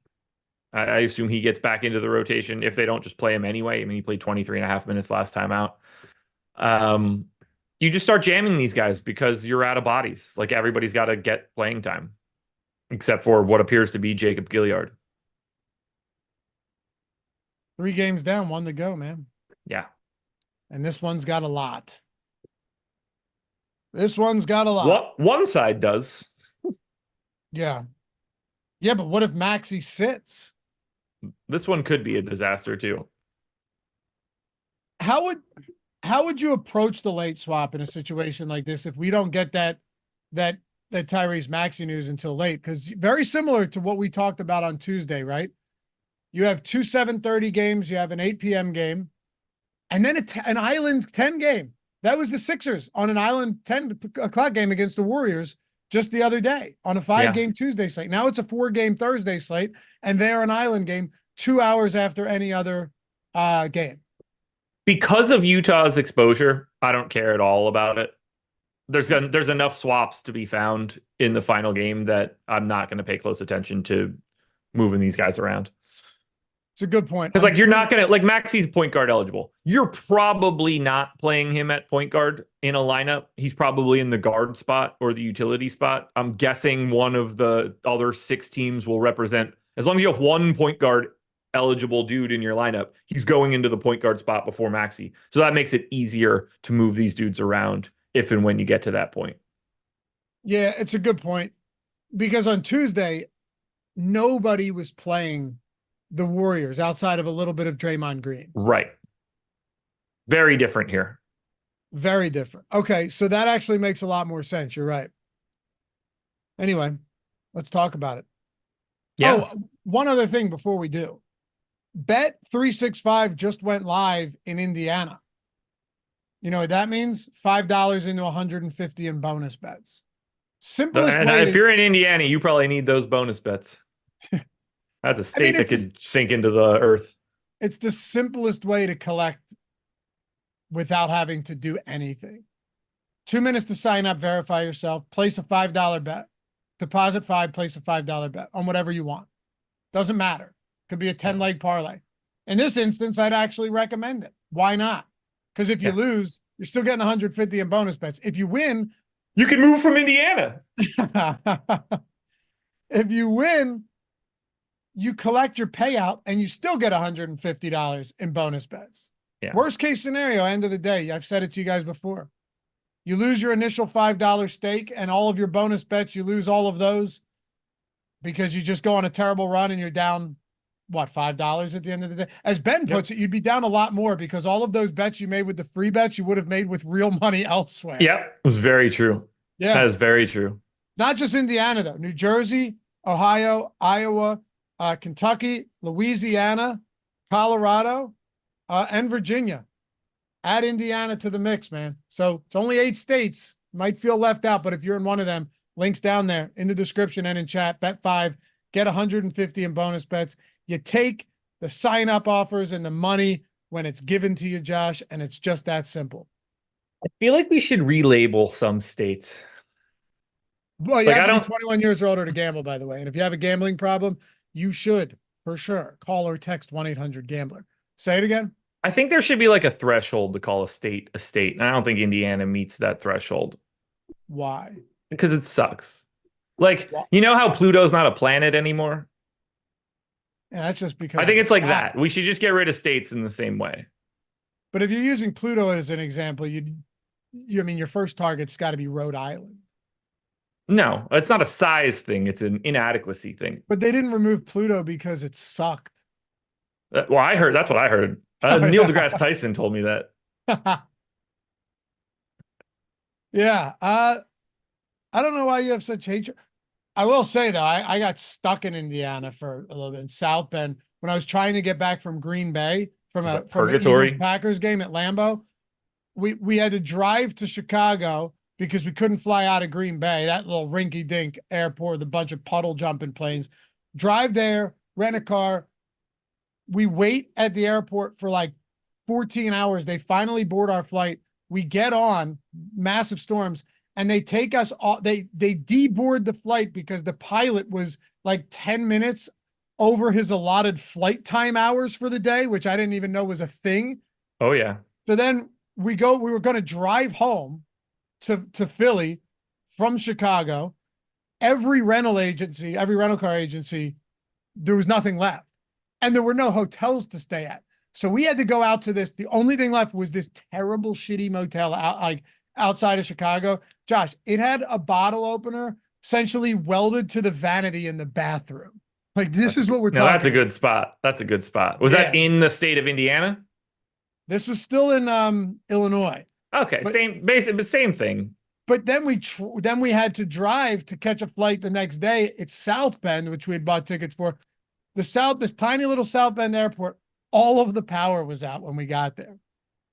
I assume he gets back into the rotation if they don't just play him anyway. I mean, he played 23 and a half minutes last time out. You just start jamming these guys because you're out of bodies. Like everybody's got to get playing time, except for what appears to be Jacob Gilliard. 3 games down, 1 to go, man. Yeah. And this one's got a lot. This one's got a lot. What one side does. Yeah. Yeah, but what if Maxey sits? This one could be a disaster too. How would you approach the late swap in a situation like this if we don't get that Tyrese Maxey news until late? Because very similar to what we talked about on Tuesday, right? You have 2 7:30 games, you have an 8 p.m. game, and then an Island 10 game. That was the Sixers on an Island 10 o'clock game against the Warriors just the other day on a 5-game Tuesday slate. Now it's a 4-game Thursday slate, and they're an Island game 2 hours after any other game. Because of Utah's exposure, I don't care at all about it. There's enough swaps to be found in the final game that I'm not going to pay close attention to moving these guys around. It's a good point. Because like you're not going to, like Maxey's point guard eligible. You're probably not playing him at point guard in a lineup. He's probably in the guard spot or the utility spot. I'm guessing one of the other 6 teams will represent, as long as you have one point guard eligible dude in your lineup, he's going into the point guard spot before Maxey. So that makes it easier to move these dudes around if and when you get to that point. Yeah, it's a good point. Because on Tuesday, nobody was playing the Warriors outside of a little bit of Draymond Green. Right. Very different here. Very different. Okay, so that actually makes a lot more sense. You're right. Anyway, let's talk about it. Yeah. Oh, one other thing before we do. Bet 365 just went live in Indiana. You know what that means? $5 into 150 in bonus bets. Simplest and way if you're in Indiana, you probably need those bonus bets. That's a state that could sink into the earth. It's the simplest way to collect without having to do anything. 2 minutes to sign up, verify yourself, place a $5 bet, deposit 5, place a $5 bet on whatever you want. Doesn't matter. Could be a 10-leg parlay. In this instance, I'd actually recommend it. Why not? Because if you lose, you're still getting 150 in bonus bets. If you win, you can move from Indiana. If you win, you collect your payout and you still get $150 in bonus bets. Yeah. Worst case scenario, end of the day, I've said it to you guys before. You lose your initial $5 stake and all of your bonus bets, you lose all of those because you just go on a terrible run and you're down, what, $5 at the end of the day? As Ben puts it, you'd be down a lot more because all of those bets you made with the free bets, you would have made with real money elsewhere. Yep, it was very true. Yeah. That is very true. Not just Indiana, though. New Jersey, Ohio, Iowa, Kentucky, Louisiana, Colorado, and Virginia. Add Indiana to the mix, man. So it's only 8 states. Might feel left out, but if you're in one of them, links down there in the description and in chat. Bet 5, get 150 in bonus bets. You take the sign-up offers and the money when it's given to you, Josh, and it's just that simple. I feel like we should relabel some states. Well, you have to be 21 years or older to gamble, by the way. And if you have a gambling problem, you should, for sure, call or text 1-800-GAMBLER. Say it again. I think there should be like a threshold to call a state a state. And I don't think Indiana meets that threshold. Why? Because it sucks. Like, you know how Pluto's not a planet anymore? Yeah, that's just because I think it's like that. We should just get rid of states in the same way. But if you're using Pluto as an example, I mean, your first target's got to be Rhode Island. No, it's not a size thing. It's an inadequacy thing. But they didn't remove Pluto because it sucked. Well, I heard. That's what I heard. Neil deGrasse Tyson told me that. Yeah. I don't know why you have such hatred. I will say, though, I got stuck in Indiana for a little bit in South Bend when I was trying to get back from Green Bay from an Eagles-Packers game at Lambeau. We had to drive to Chicago because we couldn't fly out of Green Bay, that little rinky-dink airport with a bunch of puddle jumping planes. Drive there, rent a car. We wait at the airport for like 14 hours. They finally board our flight. We get on, massive storms, and they take us off. They deboard the flight because the pilot was like 10 minutes over his allotted flight time hours for the day, which I didn't even know was a thing. Oh yeah. So then we were going to drive home to Philly from Chicago. Every rental car agency, there was nothing left. And there were no hotels to stay at. So we had to go out to this. The only thing left was this terrible, shitty motel outside of Chicago. Josh, it had a bottle opener essentially welded to the vanity in the bathroom. Like, this is what we're talking about. That's a good spot. That's a good spot. Was that in the state of Indiana? This was still in Illinois. Okay, same thing. But then we had to drive to catch a flight the next day. It's South Bend, which we had bought tickets for. This tiny little South Bend airport, all of the power was out when we got there.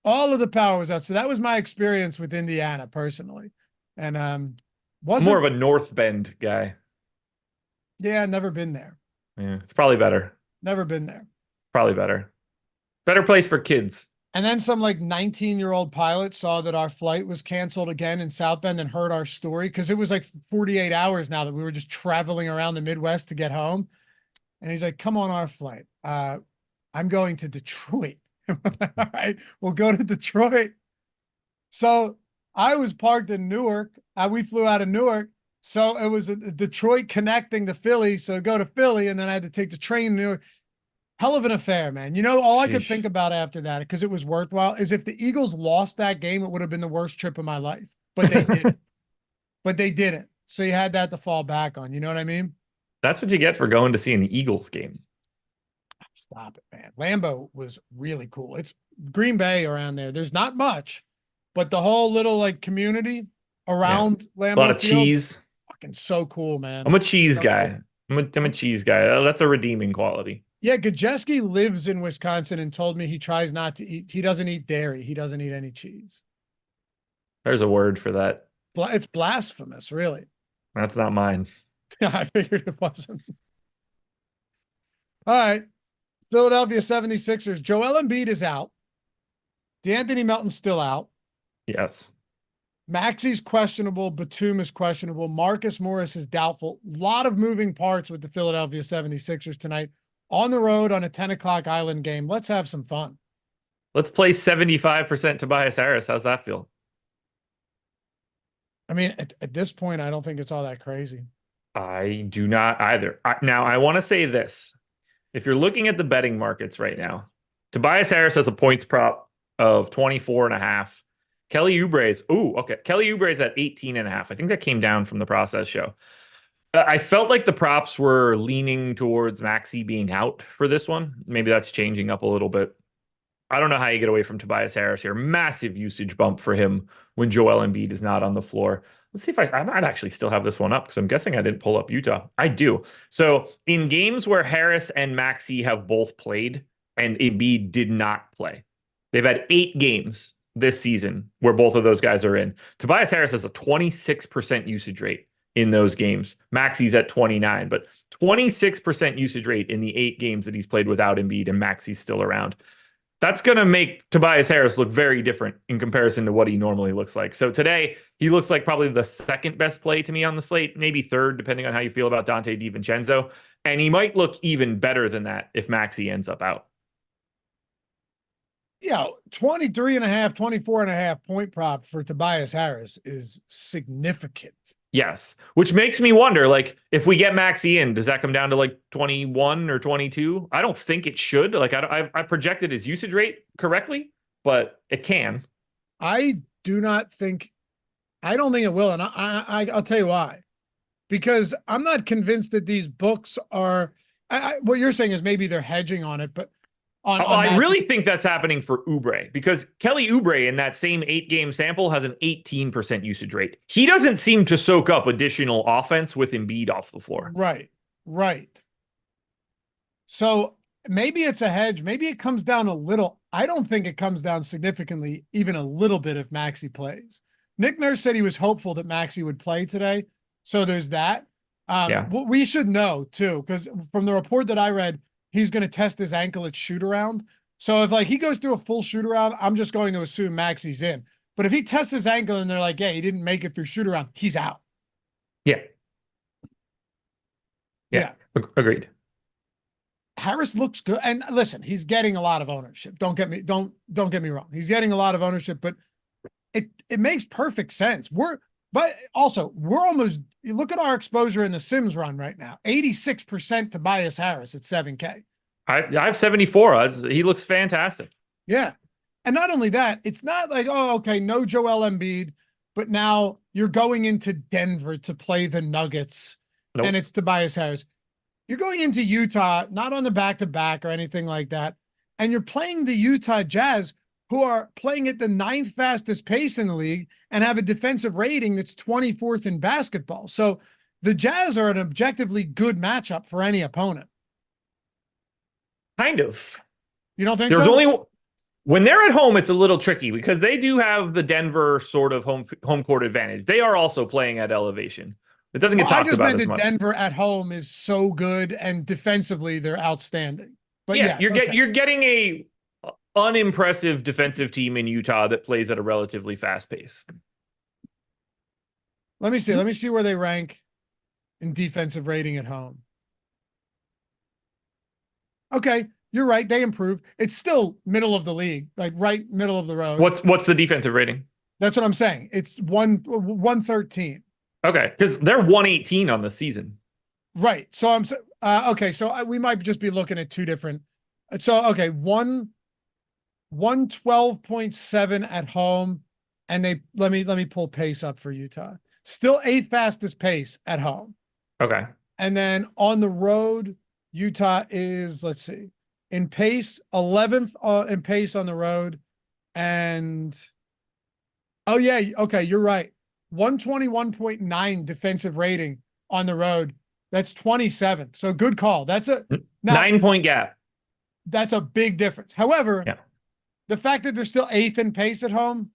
All of the power was out. So that was my experience with Indiana personally. And wasn't more of a North Bend guy. Yeah, never been there. Yeah, it's probably better. Never been there. Probably better. Better place for kids. And then some like 19-year-old pilot saw that our flight was canceled again in South Bend and heard our story, because it was like 48 hours now that we were just traveling around the Midwest to get home. And he's like, come on our flight. I'm going to Detroit. All right, we'll go to Detroit. So I was parked in Newark. We flew out of Newark. So it was a Detroit connecting to Philly. So go to Philly, and then I had to take the train to Newark. Hell of an affair, man. You know, all I could think about after that, because it was worthwhile, is if the Eagles lost that game, it would have been the worst trip of my life. But they didn't. But they didn't. So you had that to fall back on. You know what I mean? That's what you get for going to see an Eagles game. Stop it, man. Lambeau was really cool. It's Green Bay around there. There's not much, but the whole little like community around Lambeau a lot of Field, cheese. Fucking so cool, man. I'm a cheese guy. Cool. I'm a cheese guy. That's a redeeming quality. Yeah, Gajeski lives in Wisconsin and told me he tries not to eat. He doesn't eat dairy. He doesn't eat any cheese. There's a word for that. It's blasphemous, really. That's not mine. I figured it wasn't. All right. Philadelphia 76ers. Joel Embiid is out. DeAnthony Melton's still out. Yes. Maxi's questionable. Batum is questionable. Marcus Morris is doubtful. A lot of moving parts with the Philadelphia 76ers tonight. On the road on a 10 o'clock Island game. Let's have some fun. Let's play 75% Tobias Harris. How's that feel? I mean, at this point, I don't think it's all that crazy. I do not either. Now, I want to say this. If you're looking at the betting markets right now, Tobias Harris has a points prop of 24.5. Kelly Oubre's, Kelly Oubre's at 18.5. I think that came down from the process show. I felt like the props were leaning towards Maxey being out for this one. Maybe that's changing up a little bit. I don't know how you get away from Tobias Harris here. Massive usage bump for him when Joel Embiid is not on the floor. Let's see if I might actually still have this one up, because I'm guessing I didn't pull up Utah. I do. So in games where Harris and Maxey have both played and Embiid did not play, they've had 8 games this season where both of those guys are in. Tobias Harris has a 26% usage rate in those games. Maxey's at 29, but 26% usage rate in the 8 games that he's played without Embiid, and Maxey's still around. That's going to make Tobias Harris look very different in comparison to what he normally looks like. So today, he looks like probably the second best play to me on the slate, maybe third, depending on how you feel about Dante DiVincenzo. And he might look even better than that if Maxey ends up out. Yeah, 23.5, 24.5 point prop for Tobias Harris is significant. Yes, which makes me wonder, like, if we get Maxey in, does that come down to like 21 or 22? I don't think it should. Like, I projected his usage rate correctly, but it can. I don't think it will, and I'll tell you why. Because I'm not convinced that these books are. What you're saying is maybe they're hedging on it, but. I really think that's happening for Oubre, because Kelly Oubre in that same 8-game sample has an 18% usage rate. He doesn't seem to soak up additional offense with Embiid off the floor. Right. So maybe it's a hedge. Maybe it comes down a little. I don't think it comes down significantly, even a little bit, if Maxey plays. Nick Nurse said he was hopeful that Maxey would play today. So there's that. We should know too, because from the report that I read, he's going to test his ankle at shoot around. So if like he goes through a full shoot around, I'm just going to assume Maxey's in. But if he tests his ankle and they're like, yeah, he didn't make it through shoot around, he's out. Yeah. Agreed. Harris looks good. And listen, he's getting a lot of ownership. Don't get me wrong. He's getting a lot of ownership, but it makes perfect sense. But also we're almost, you look at our exposure in the Sims run right now, 86% Tobias Harris at 7K. I have 74. He looks fantastic. Yeah. And not only that, it's not like, oh, okay, no Joel Embiid, but now you're going into Denver to play the Nuggets, Nope. and it's Tobias Harris. You're going into Utah, not on the back-to-back or anything like that, and you're playing the Utah Jazz, who are playing at the 9th fastest pace in the league and have a defensive rating that's 24th in basketball. So the Jazz are an objectively good matchup for any opponent. Kind of. You don't think There's so? only when they're at home, it's a little tricky because they do have the Denver sort of home court advantage. They are also playing at elevation. It doesn't get talked about as much. Denver at home is so good, and defensively they're outstanding. But yeah, you're getting a unimpressive defensive team in Utah that plays at a relatively fast pace. Let me see where they rank in defensive rating at home. Okay, you're right. They improved. It's still middle of the league, like right middle of the road. What's the defensive rating? That's what I'm saying. It's 113. Okay, because they're 118 on the season. Right. So I'm okay. So we might just be looking at two different. So okay, 112.7 at home, and they let me pull pace up for Utah. Still 8th fastest pace at home. Okay. And then on the road, Utah is, let's see, in pace 11th in pace on the road, and oh yeah, okay, you're right. 121.9 defensive rating on the road. That's 27th. So good call. That's a 9-point gap. That's a big difference. However, yeah, the fact that they're still 8th in pace at home,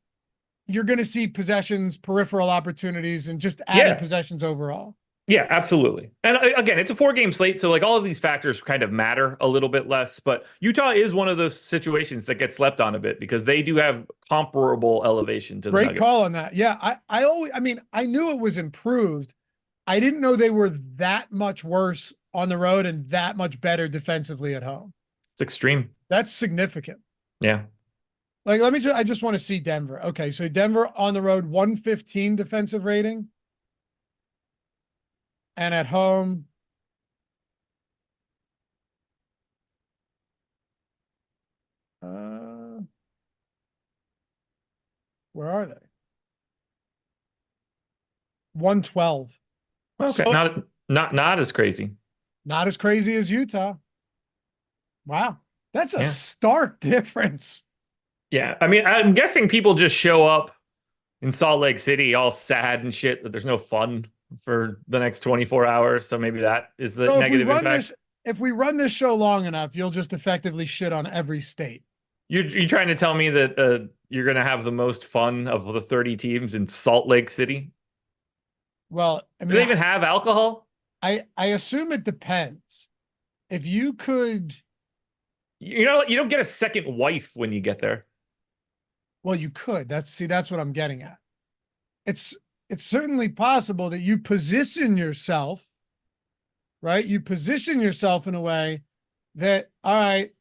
you're going to see possessions, peripheral opportunities, and just added possessions overall. Yeah, absolutely. And again, it's a 4-game slate, so like all of these factors kind of matter a little bit less, but Utah is one of those situations that gets slept on a bit because they do have comparable elevation to the Nuggets. Great call on that. Yeah, I mean, I knew it was improved. I didn't know they were that much worse on the road and that much better defensively at home. It's extreme. That's significant. Yeah. Like, I just want to see Denver. Okay, so Denver on the road, 115 defensive rating. And at home, where are they? 112. Okay, so, not as crazy. Not as crazy as Utah. Wow, that's a stark difference. Yeah, I mean, I'm guessing people just show up in Salt Lake City all sad and shit that there's no fun for the next 24 hours. So maybe that is the negative impact. If we run this show long enough, you'll just effectively shit on every state. You're trying to tell me that you're going to have the most fun of the 30 teams in Salt Lake City? Well, I mean, do they even have alcohol? I assume it depends. If you could, you don't get a second wife when you get there. Well, you could. That's what I'm getting at. It's certainly possible that you position yourself, right? You position yourself in a way that, all right,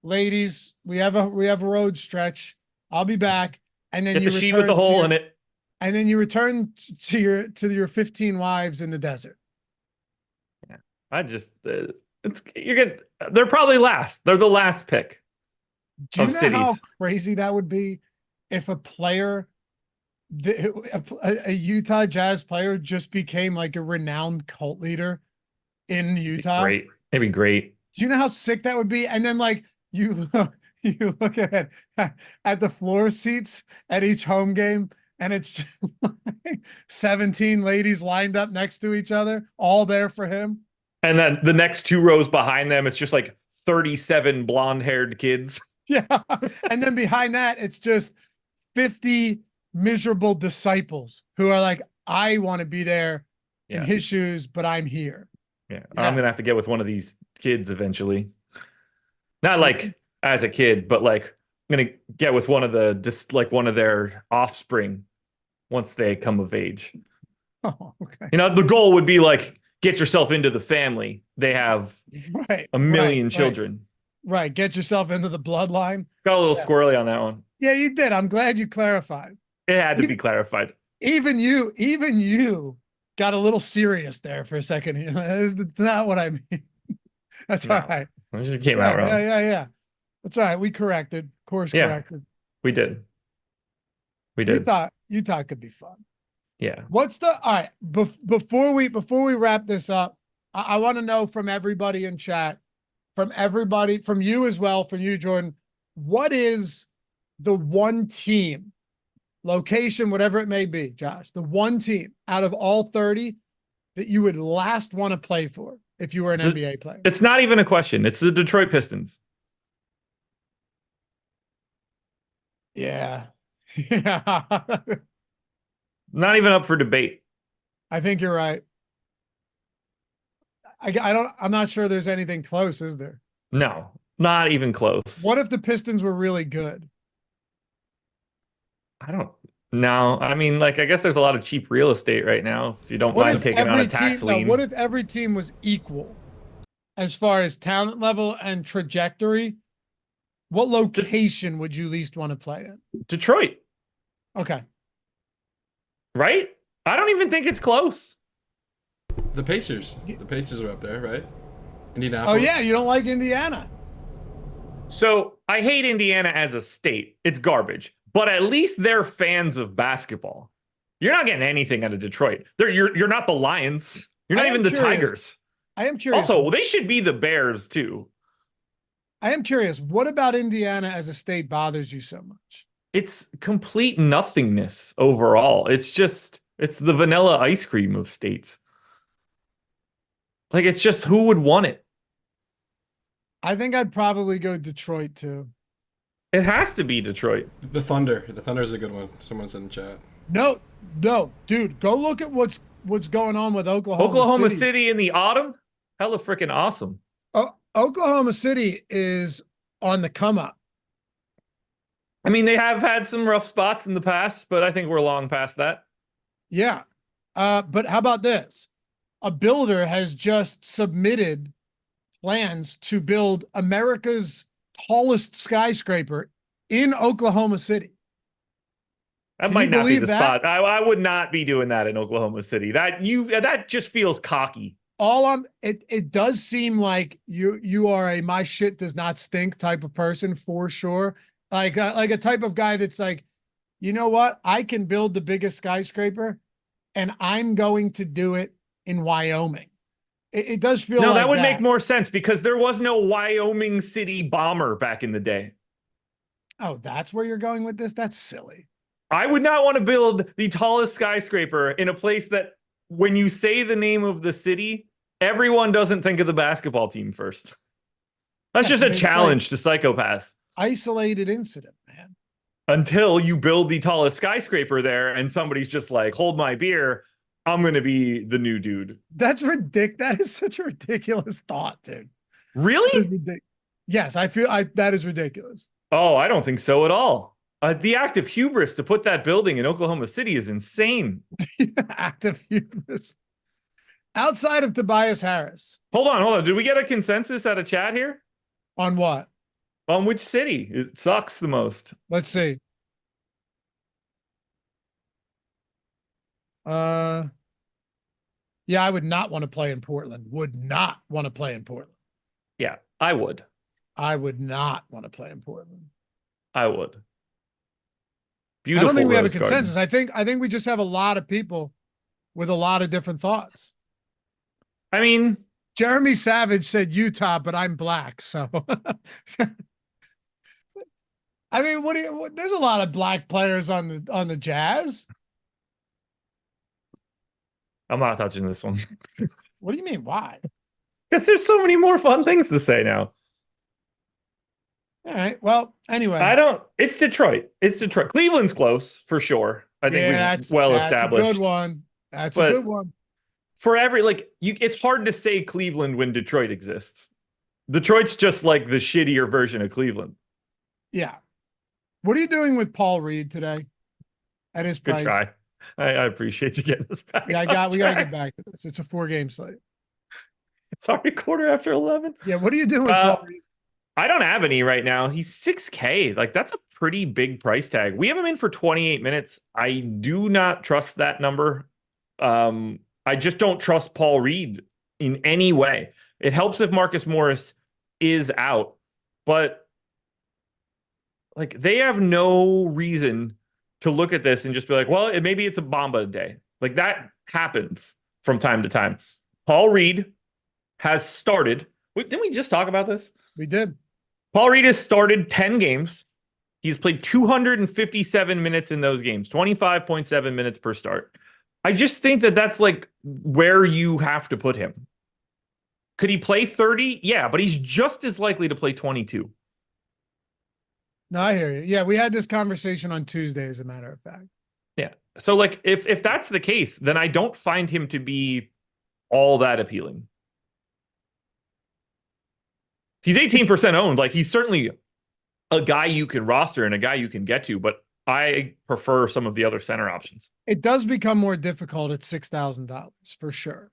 ladies, we have a road stretch. I'll be back, and then get the sheet with the hole in it, and then you return to your 15 wives in the desert. Yeah, they're probably last. They're the last pick. Do you know how crazy that would be if a player, a Utah Jazz player, just became like a renowned cult leader in Utah? Great. It'd be great. Do you know how sick that would be? And then like you look at the floor seats at each home game, and it's just like 17 ladies lined up next to each other, all there for him. And then the next 2 rows behind them, it's just like 37 blonde-haired kids. Yeah. And then behind that, it's just 50 miserable disciples who are like, I want to be there in his shoes, but I'm here. Yeah. I'm going to have to get with one of these kids eventually. Not like as a kid, but like I'm going to get with one of their offspring once they come of age. Oh, okay. The goal would be like get yourself into the family. They have Right. a million children. Right. Get yourself into the bloodline. Got a little squirrely on that one. Yeah, you did. I'm glad you clarified. It had to be clarified. Even you got a little serious there for a second. That's not what I mean. That's all right. It just came out wrong. Yeah. That's all right. We corrected. Course corrected. We did. Utah could be fun. Yeah. What's the all right? Before we wrap this up, I want to know from everybody in chat, from you as well, from you, Jordan, what is the one team, location, whatever it may be, Josh, the one team out of all 30 that you would last want to play for if you were an NBA player? It's not even a question. It's the Detroit Pistons. Yeah. Yeah. Not even up for debate. I think you're right. I'm not sure there's anything close, is there? No, not even close. What if the Pistons were really good? I don't know. I mean, like, I guess there's a lot of cheap real estate right now. If you don't mind taking on a tax lien. What if every team was equal as far as talent level and trajectory? What location would you least want to play in? Detroit. Okay. Right? I don't even think it's close. The Pacers. The Pacers are up there, right? Indianapolis. Oh, yeah. You don't like Indiana. So I hate Indiana as a state. It's garbage. But at least they're fans of basketball. You're not getting anything out of Detroit. You're not the Lions. You're not even the Tigers. I am curious. Also, they should be the Bears, too. I am curious. What about Indiana as a state bothers you so much? It's complete nothingness overall. It's the vanilla ice cream of states. Like, it's just who would want it? I think I'd probably go Detroit too. It has to be Detroit. The Thunder. The Thunder is a good one. Someone said in the chat. No, dude, go look at what's going on with Oklahoma City in the autumn. Hella freaking awesome. Oklahoma City is on the come up. I mean, they have had some rough spots in the past, but I think we're long past that. Yeah. But how about this? A builder has just submitted plans to build America's tallest skyscraper in Oklahoma City. That might not be the spot. I would not be doing that in Oklahoma City. That just feels cocky. It does seem like you are a my shit does not stink type of person for sure. Like a type of guy that's like, you know what? I can build the biggest skyscraper and I'm going to do it in Wyoming. It does feel like that would make more sense because there was no Wyoming City bomber back in the day. Oh, that's where you're going with this? That's silly. I would not want to build the tallest skyscraper in a place that when you say the name of the city, everyone doesn't think of the basketball team first. That's just a challenge to psychopaths. Isolated incident, man. Until you build the tallest skyscraper there and somebody's just like, hold my beer, I'm going to be the new dude. That's ridiculous. That is such a ridiculous thought, dude. Really? Yes, I feel that is ridiculous. Oh, I don't think so at all. The act of hubris to put that building in Oklahoma City is insane. Act of hubris. Outside of Tobias Harris. Hold on. Did we get a consensus out of chat here? On what? On which city it sucks the most? Let's see. Yeah, I would not want to play in Portland. Would not want to play in Portland. Yeah, I would. I would not want to play in Portland. I would. Beautiful. I don't think we have a Rose consensus. Garden. I think we just have a lot of people with a lot of different thoughts. I mean, Jeremy Savage said Utah, but I'm black, so I mean, there's a lot of black players on the Jazz. I'm not touching this one. What do you mean? Why? Because there's so many more fun things to say now. All right. Well, anyway. It's Detroit. Cleveland's close for sure. I think we've well established. That's a good one. That's a good one. For it's hard to say Cleveland when Detroit exists. Detroit's just like the shittier version of Cleveland. Yeah. What are you doing with Paul Reed today? At his price. Good try. I appreciate you getting us back. Yeah, we got to get back to this. It's a 4-game slate. Sorry, quarter after 11. Yeah, what are you doing with Paul Reed? I don't have any right now. He's 6K. Like, that's a pretty big price tag. We have him in for 28 minutes. I do not trust that number. I just don't trust Paul Reed in any way. It helps if Marcus Morris is out, but like they have no reason to look at this and just be like, well, maybe it's a Bamba day. Like that happens from time to time. Paul Reed has started. Didn't we just talk about this? We did. Paul Reed has started 10 games. He's played 257 minutes in those games, 25.7 minutes per start. I just think that that's like where you have to put him. Could he play 30? Yeah, but he's just as likely to play 22. No, I hear you. Yeah, we had this conversation on Tuesday, as a matter of fact. Yeah. So like if that's the case, then I don't find him to be all that appealing. He's 18% owned. Like he's certainly a guy you can roster and a guy you can get to, but I prefer some of the other center options. It does become more difficult at $6,000 for sure.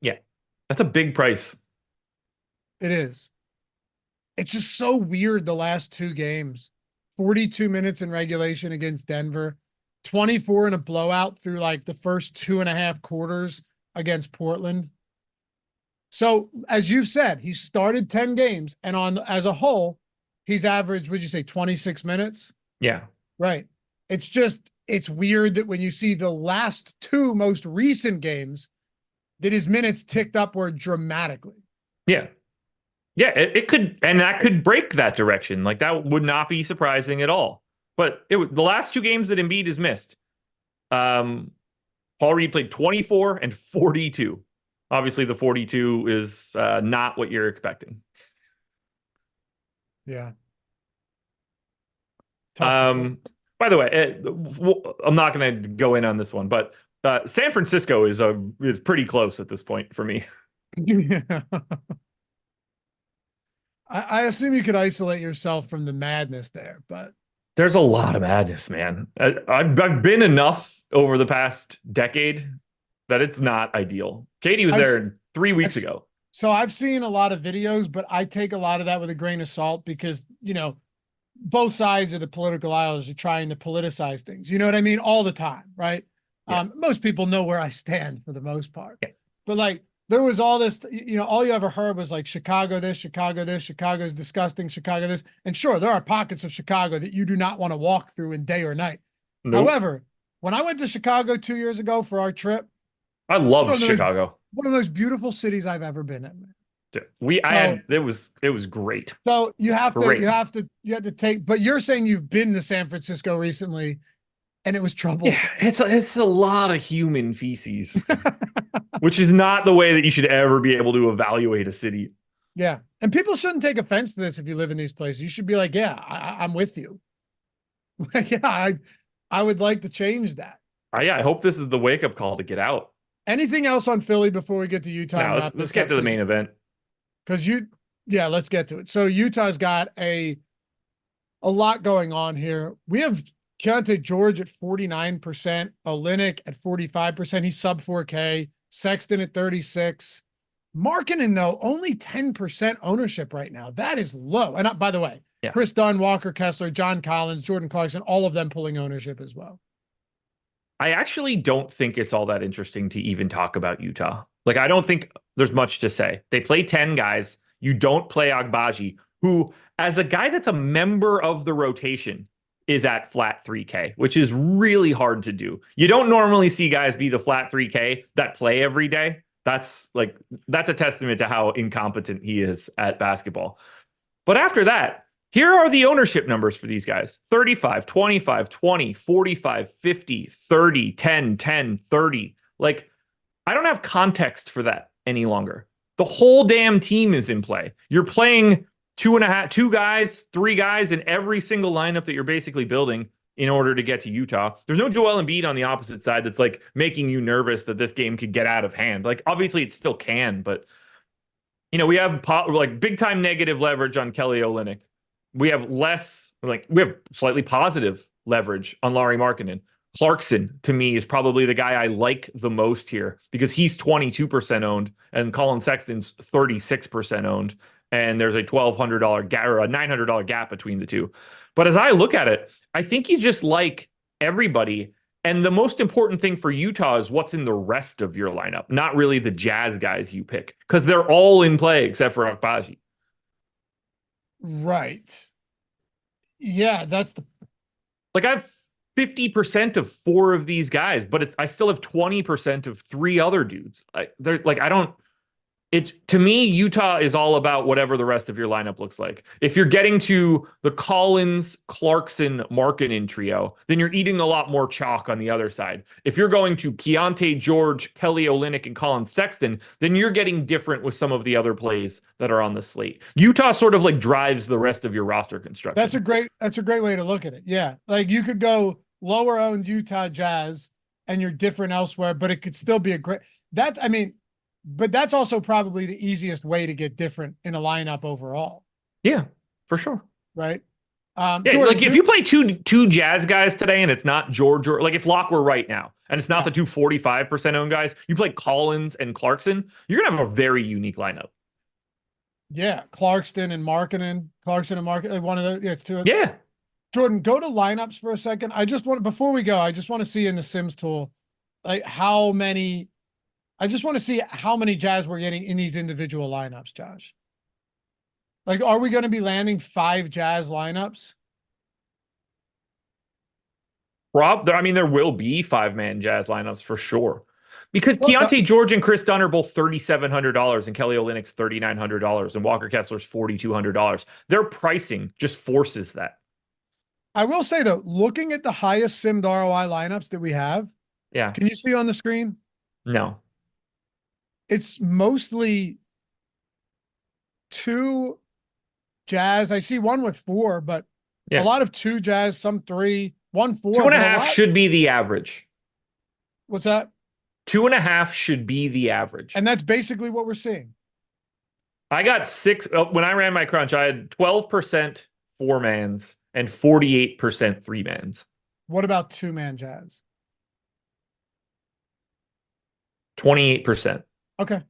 Yeah. That's a big price. It is. It's just so weird the last two games. 42 minutes in regulation against Denver, 24 in a blowout through like the first 2.5 quarters against Portland. So as you've said, he started 10 games and as a whole, he's averaged, would you say 26 minutes? Yeah. Right. It's weird that when you see the last two most recent games, that his minutes ticked upward dramatically. Yeah. Yeah, it could, and that could break that direction. Like that would not be surprising at all. But the last two games that Embiid has missed, Paul Reed played 24 and 42. Obviously, the 42 is not what you're expecting. Yeah. Tough to say. By the way, I'm not going to go in on this one, but San Francisco is pretty close at this point for me. Yeah. I assume you could isolate yourself from the madness there, but there's a lot of madness, man. I've been enough over the past decade that it's not ideal. Katie was there 3 weeks ago. So I've seen a lot of videos, but I take a lot of that with a grain of salt because, you know, both sides of the political aisles are trying to politicize things. You know what I mean? All the time, right? Yeah. Most people know where I stand for the most part. Yeah. But like, there was all this, you know, all you ever heard was like Chicago this, Chicago's disgusting, Chicago this. And sure, there are pockets of Chicago that you do not want to walk through in day or night. Nope. However, when I went to Chicago 2 years ago for our trip, I love Chicago. One of the most beautiful cities I've ever been in. It was great. So you have to take, but you're saying you've been to San Francisco recently and it was trouble. Yeah, it's a lot of human feces, which is not the way that you should ever be able to evaluate a city. Yeah. And people shouldn't take offense to this if you live in these places. You should be like, yeah, I'm with you. Yeah, I would like to change that. I hope this is the wake-up call to get out. Anything else on Philly before we get to Utah? No, let's get to the main event. Because let's get to it. So Utah's got a lot going on here. We have Keontae George at 49%, Olynyk at 45%. He's sub 4K. Sexton at 36. Markkanen, though, only 10% ownership right now. That is low. And by the way, yeah. Chris Dunn, Walker Kessler, John Collins, Jordan Clarkson, all of them pulling ownership as well. I actually don't think it's all that interesting to even talk about Utah. Like, I don't think there's much to say. They play 10 guys. You don't play Agbaji, who, as a guy that's a member of the rotation, is at flat 3K, which is really hard to do. You don't normally see guys be the flat 3K that play every day. That's a testament to how incompetent he is at basketball. But after that, here are the ownership numbers for these guys. 35, 25, 20, 45, 50, 30, 10, 10, 30. Like, I don't have context for that any longer. The whole damn team is in play. You're playing two guys, three guys in every single lineup that you're basically building in order to get to Utah. There's no Joel Embiid on the opposite side that's like making you nervous that this game could get out of hand. Like, obviously it still can, but you know, we have like big time negative leverage on Kelly Olynyk. We have slightly positive leverage on Lauri Markkanen. Clarkson, to me, is probably the guy I like the most here because he's 22% owned and Colin Sexton's 36% owned. And there's a $1,200 gap or a $900 gap between the two. But as I look at it, I think you just like everybody. And the most important thing for Utah is what's in the rest of your lineup, not really the Jazz guys you pick, because they're all in play except for Akbaji. Right. Yeah, that's the like I have 50% of 4 of these guys, but I still have 20% of 3 other dudes. It's to me, Utah is all about whatever the rest of your lineup looks like. If you're getting to the Collins, Clarkson, Markkanen trio, then you're eating a lot more chalk on the other side. If you're going to Keontae George, Kelly Olynyk, and Colin Sexton, then you're getting different with some of the other plays that are on the slate. Utah sort of like drives the rest of your roster construction. That's a great way to look at it. Yeah. Like you could go lower owned Utah Jazz and you're different elsewhere, but it could still be but that's also probably the easiest way to get different in a lineup overall. Yeah, for sure. Right. Yeah, Jordan, like if you play two Jazz guys today and it's not George, or like if Locke were right now and it's not the 45% owned guys, you play Collins and Clarkson, you're going to have a very unique lineup. Yeah. Clarkson and Markkanen, one of those. Yeah, it's two. Yeah. Jordan, go to lineups for a second. Before we go, I just want to see in the Sims tool, like I just want to see how many Jazz we're getting in these individual lineups, Josh. Like, are we going to be landing 5 Jazz lineups? There will be 5-man Jazz lineups for sure. Because Keontae George and Chris Dunn are both $3,700 and Kelly Olynyk's $3,900 and Walker Kessler's $4,200. Their pricing just forces that. I will say though, looking at the highest simmed ROI lineups that we have. Yeah. Can you see on the screen? No. It's mostly 2 Jazz. I see one with 4, but a lot of 2 Jazz, some 3, 1 4. 2.5 should be the average. What's that? 2.5 should be the average. And that's basically what we're seeing. I got 6. When I ran my crunch, I had 12% 4-mans and 48% 3-mans. What about 2-man Jazz? 28%. Okay.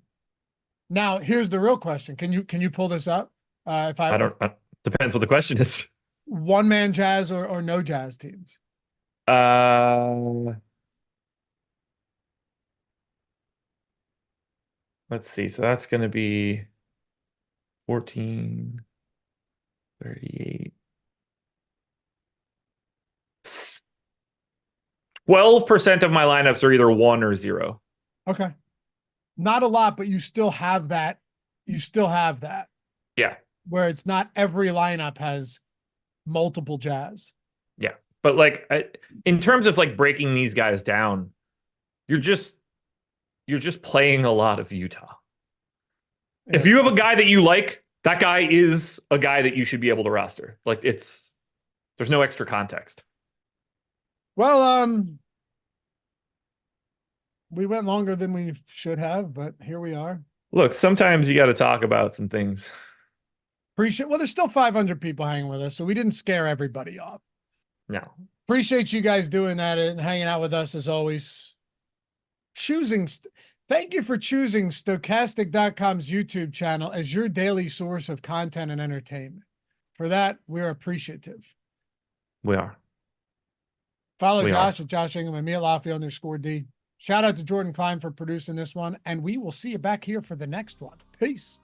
Now here's the real question. Can you pull this up? Depends what the question is. 1-man Jazz or no Jazz teams? Let's see. So that's going to be 14, 38. 12% of my lineups are either 1 or 0. Okay. Not a lot, but you still have that. Yeah. Where it's not every lineup has multiple Jazz. Yeah. But like in terms of like breaking these guys down, you're just playing a lot of Utah. Yeah. If you have a guy that you like, that guy is a guy that you should be able to roster. Like there's no extra context. Well, we went longer than we should have, but here we are. Look, sometimes you got to talk about some things. Well, there's still 500 people hanging with us, so we didn't scare everybody off. No. Appreciate you guys doing that and hanging out with us as always. Thank you for choosing Stokastic.com's YouTube channel as your daily source of content and entertainment. For that, we're appreciative. We are. Follow Josh at Josh Engleman, me at Lafayette_D. Shout out to Jordan Klein for producing this one, and we will see you back here for the next one. Peace.